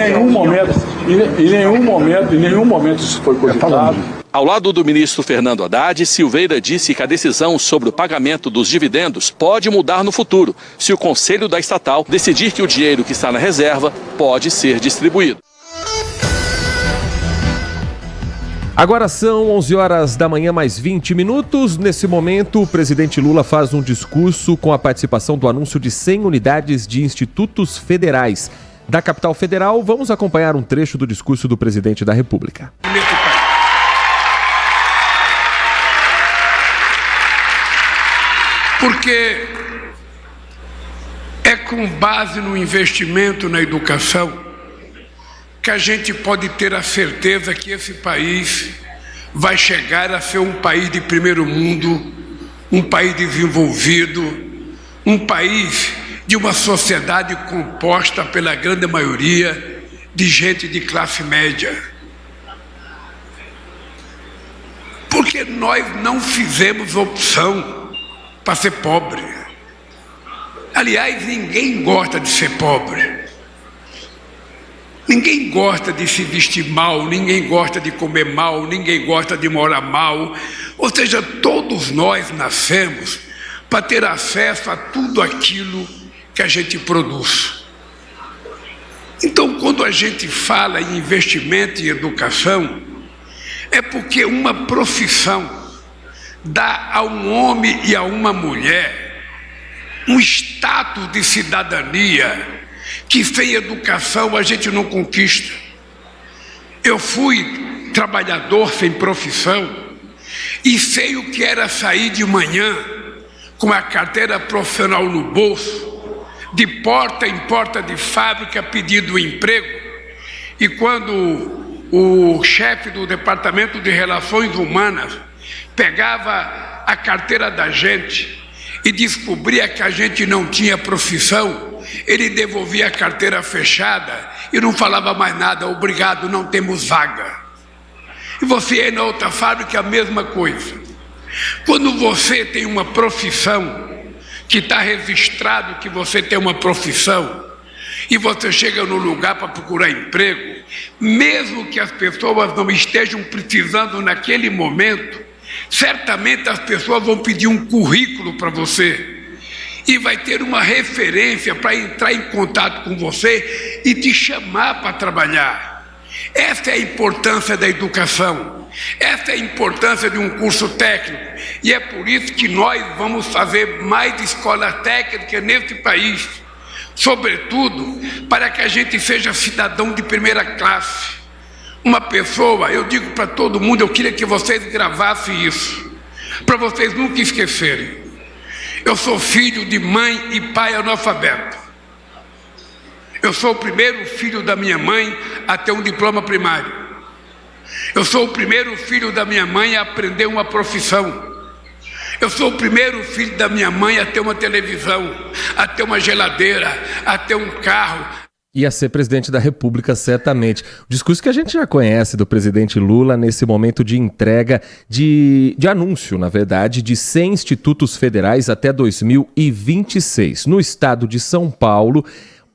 nenhum momento isso foi cogitado. Ao lado do ministro Fernando Haddad, Silveira disse que a decisão sobre o pagamento dos dividendos pode mudar no futuro, se o Conselho da Estatal decidir que o dinheiro que está na reserva pode ser distribuído. Agora são 11 horas da manhã, mais 20 minutos. Nesse momento, o presidente Lula faz um discurso com a participação do anúncio de 100 unidades de institutos federais. Da capital federal, vamos acompanhar um trecho do discurso do presidente da República. Porque é com base no investimento na educação que a gente pode ter a certeza que esse país vai chegar a ser um país de primeiro mundo, um país desenvolvido, um país de uma sociedade composta pela grande maioria de gente de classe média. Porque nós não fizemos opção para ser pobre. Aliás, ninguém gosta de ser pobre. Ninguém gosta de se vestir mal, ninguém gosta de comer mal, ninguém gosta de morar mal. Ou seja, todos nós nascemos para ter acesso a tudo aquilo que a gente produz. Então, quando a gente fala em investimento em educação, é porque uma profissão dá a um homem e a uma mulher um status de cidadania que sem educação a gente não conquista. Eu fui trabalhador sem profissão e sei o que era sair de manhã com a carteira profissional no bolso, de porta em porta de fábrica pedindo emprego, e quando o chefe do Departamento de Relações Humanas pegava a carteira da gente e descobria que a gente não tinha profissão, ele devolvia a carteira fechada e não falava mais nada. Obrigado, não temos vaga. E você na outra fábrica a mesma coisa. Quando você tem uma profissão, que está registrado que você tem uma profissão, e você chega no lugar para procurar emprego, mesmo que as pessoas não estejam precisando naquele momento, certamente as pessoas vão pedir um currículo para você e vai ter uma referência para entrar em contato com você e te chamar para trabalhar. Essa é a importância da educação, essa é a importância de um curso técnico, e é por isso que nós vamos fazer mais escola técnica nesse país, sobretudo para que a gente seja cidadão de primeira classe. Uma pessoa, eu digo para todo mundo, eu queria que vocês gravassem isso, para vocês nunca esquecerem. Eu sou filho de mãe e pai analfabeto. Eu sou o primeiro filho da minha mãe a ter um diploma primário. Eu sou o primeiro filho da minha mãe a aprender uma profissão. Eu sou o primeiro filho da minha mãe a ter uma televisão, a ter uma geladeira, a ter um carro. E a ser presidente da República, certamente. O discurso que a gente já conhece do presidente Lula nesse momento de entrega, de anúncio, na verdade, de 100 institutos federais até 2026. No estado de São Paulo,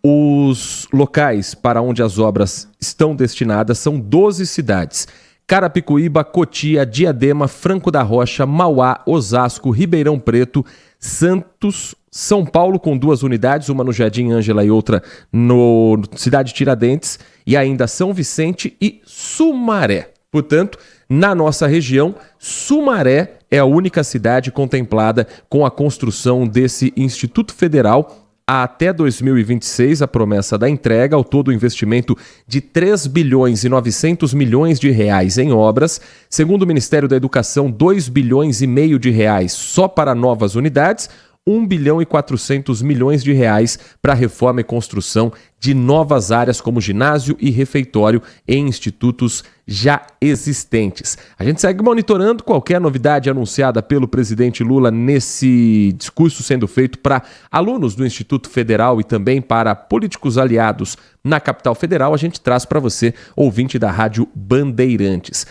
os locais para onde as obras estão destinadas são 12 cidades: Carapicuíba, Cotia, Diadema, Franco da Rocha, Mauá, Osasco, Ribeirão Preto, Santos, São Paulo, com 2 unidades, uma no Jardim Ângela e outra no Cidade Tiradentes, e ainda São Vicente e Sumaré. Portanto, na nossa região, Sumaré é a única cidade contemplada com a construção desse Instituto Federal, até 2026 a promessa da entrega, ao todo o investimento de 3 bilhões e 900 milhões de reais em obras. Segundo o Ministério da Educação, 2 bilhões e meio de reais só para novas unidades, 1 bilhão e 400 milhões de reais para reforma e construção de novas áreas como ginásio e refeitório em institutos já existentes. A gente segue monitorando qualquer novidade anunciada pelo presidente Lula nesse discurso sendo feito para alunos do Instituto Federal e também para políticos aliados na capital federal. A gente traz para você, ouvinte da Rádio Bandeirantes.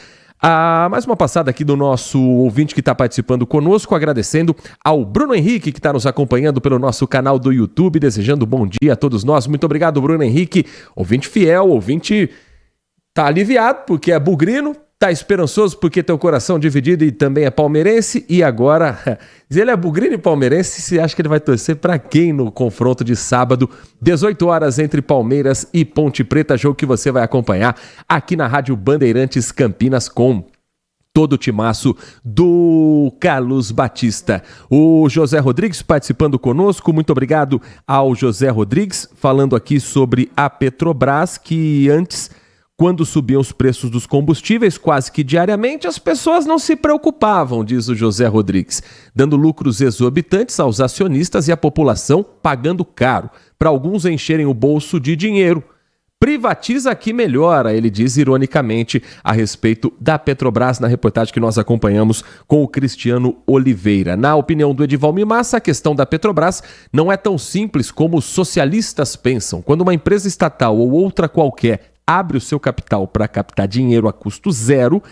Mais uma passada aqui do nosso ouvinte que está participando conosco, agradecendo ao Bruno Henrique que está nos acompanhando pelo nosso canal do YouTube, desejando bom dia a todos nós. Muito obrigado, Bruno Henrique, ouvinte fiel, ouvinte tá aliviado porque é bugrino, tá esperançoso porque tem o coração dividido e também é palmeirense. E agora, se ele é bugrino e palmeirense, você acha que ele vai torcer para quem no confronto de sábado, 18 horas entre Palmeiras e Ponte Preta, jogo que você vai acompanhar aqui na Rádio Bandeirantes Campinas com todo o timaço do Carlos Batista. O José Rodrigues participando conosco, muito obrigado ao José Rodrigues, falando aqui sobre a Petrobras, que antes, quando subiam os preços dos combustíveis quase que diariamente, as pessoas não se preocupavam, diz o José Rodrigues, dando lucros exorbitantes aos acionistas e à população pagando caro, para alguns encherem o bolso de dinheiro. Privatiza que melhora, ele diz ironicamente a respeito da Petrobras na reportagem que nós acompanhamos com o Cristiano Oliveira. Na opinião do Edivalmir Massa, a questão da Petrobras não é tão simples como os socialistas pensam. Quando uma empresa estatal ou outra qualquer abre o seu capital para captar dinheiro a custo zero,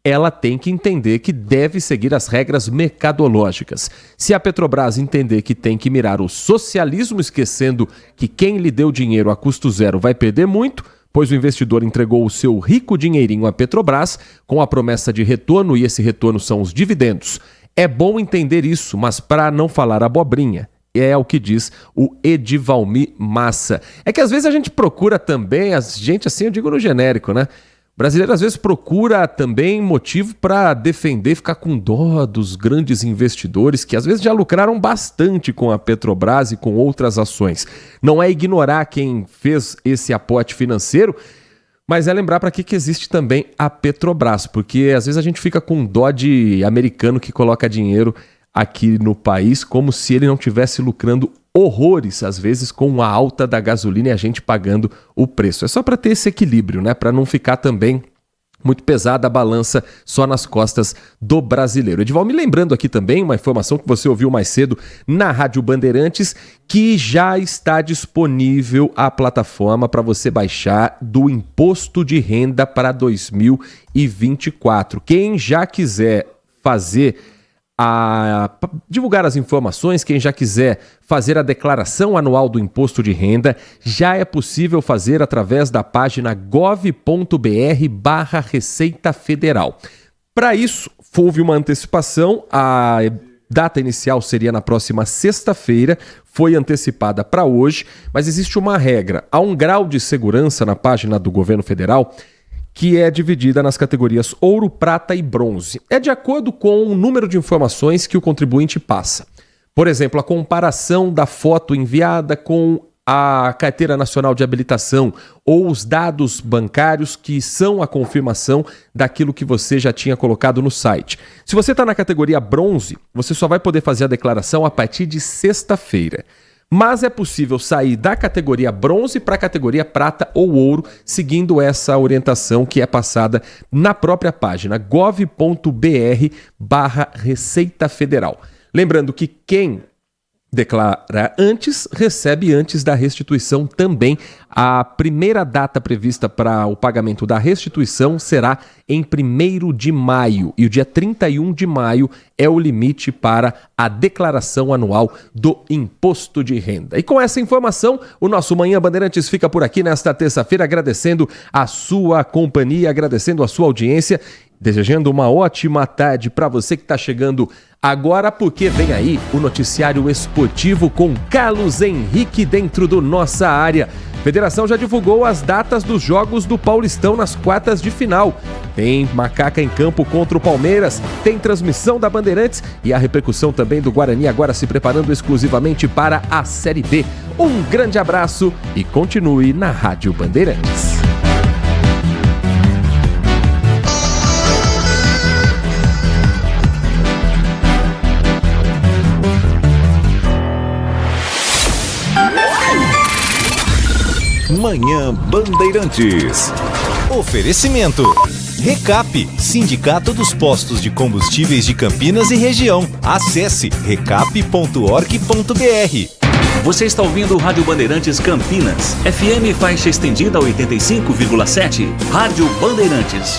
ela tem que entender que deve seguir as regras mercadológicas. Se a Petrobras entender que tem que mirar o socialismo, esquecendo que quem lhe deu dinheiro a custo zero vai perder muito, pois o investidor entregou o seu rico dinheirinho à Petrobras com a promessa de retorno, e esse retorno são os dividendos. É bom entender isso, mas para não falar abobrinha. É o que diz o Edivalmir Massa. É que às vezes a gente procura também, gente assim, eu digo no genérico, né? O brasileiro às vezes procura também motivo para defender, ficar com dó dos grandes investidores que às vezes já lucraram bastante com a Petrobras e com outras ações. Não é ignorar quem fez esse aporte financeiro, mas é lembrar para que existe também a Petrobras, porque às vezes a gente fica com dó de americano que coloca dinheiro aqui no país, como se ele não estivesse lucrando horrores, às vezes, com a alta da gasolina e a gente pagando o preço. É só para ter esse equilíbrio, né? Para não ficar também muito pesada a balança só nas costas do brasileiro. Edival, me lembrando aqui também uma informação que você ouviu mais cedo na Rádio Bandeirantes, que já está disponível a plataforma para você baixar do Imposto de Renda para 2024. Quem já quiser divulgar as informações, quem já quiser fazer a declaração anual do imposto de renda, já é possível fazer através da página gov.br/Receita Federal. Para isso, houve uma antecipação, a data inicial seria na próxima sexta-feira, foi antecipada para hoje, mas existe uma regra, há um grau de segurança na página do governo federal que é dividida nas categorias ouro, prata e bronze. É de acordo com o número de informações que o contribuinte passa. Por exemplo, a comparação da foto enviada com a Carteira Nacional de Habilitação ou os dados bancários que são a confirmação daquilo que você já tinha colocado no site. Se você está na categoria bronze, você só vai poder fazer a declaração a partir de sexta-feira. Mas é possível sair da categoria bronze para a categoria prata ou ouro, seguindo essa orientação que é passada na própria página gov.br/Receita Federal. Lembrando que quem declara antes, recebe antes da restituição também. A primeira data prevista para o pagamento da restituição será em 1º de maio e o dia 31 de maio é o limite para a declaração anual do imposto de renda. E com essa informação, o nosso Manhã Bandeirantes fica por aqui nesta terça-feira, agradecendo a sua companhia, agradecendo a sua audiência, desejando uma ótima tarde para você que está chegando agora, porque vem aí o noticiário esportivo com Carlos Henrique dentro do Nossa Área. A Federação já divulgou as datas dos jogos do Paulistão nas quartas de final. Tem Macaca em campo contra o Palmeiras, tem transmissão da Bandeirantes e a repercussão também do Guarani agora se preparando exclusivamente para a Série B. Um grande abraço e continue na Rádio Bandeirantes. Manhã Bandeirantes. Oferecimento. Recap, Sindicato dos Postos de Combustíveis de Campinas e Região. Acesse recap.org.br. Você está ouvindo o Rádio Bandeirantes Campinas, FM faixa estendida 85,7. Rádio Bandeirantes.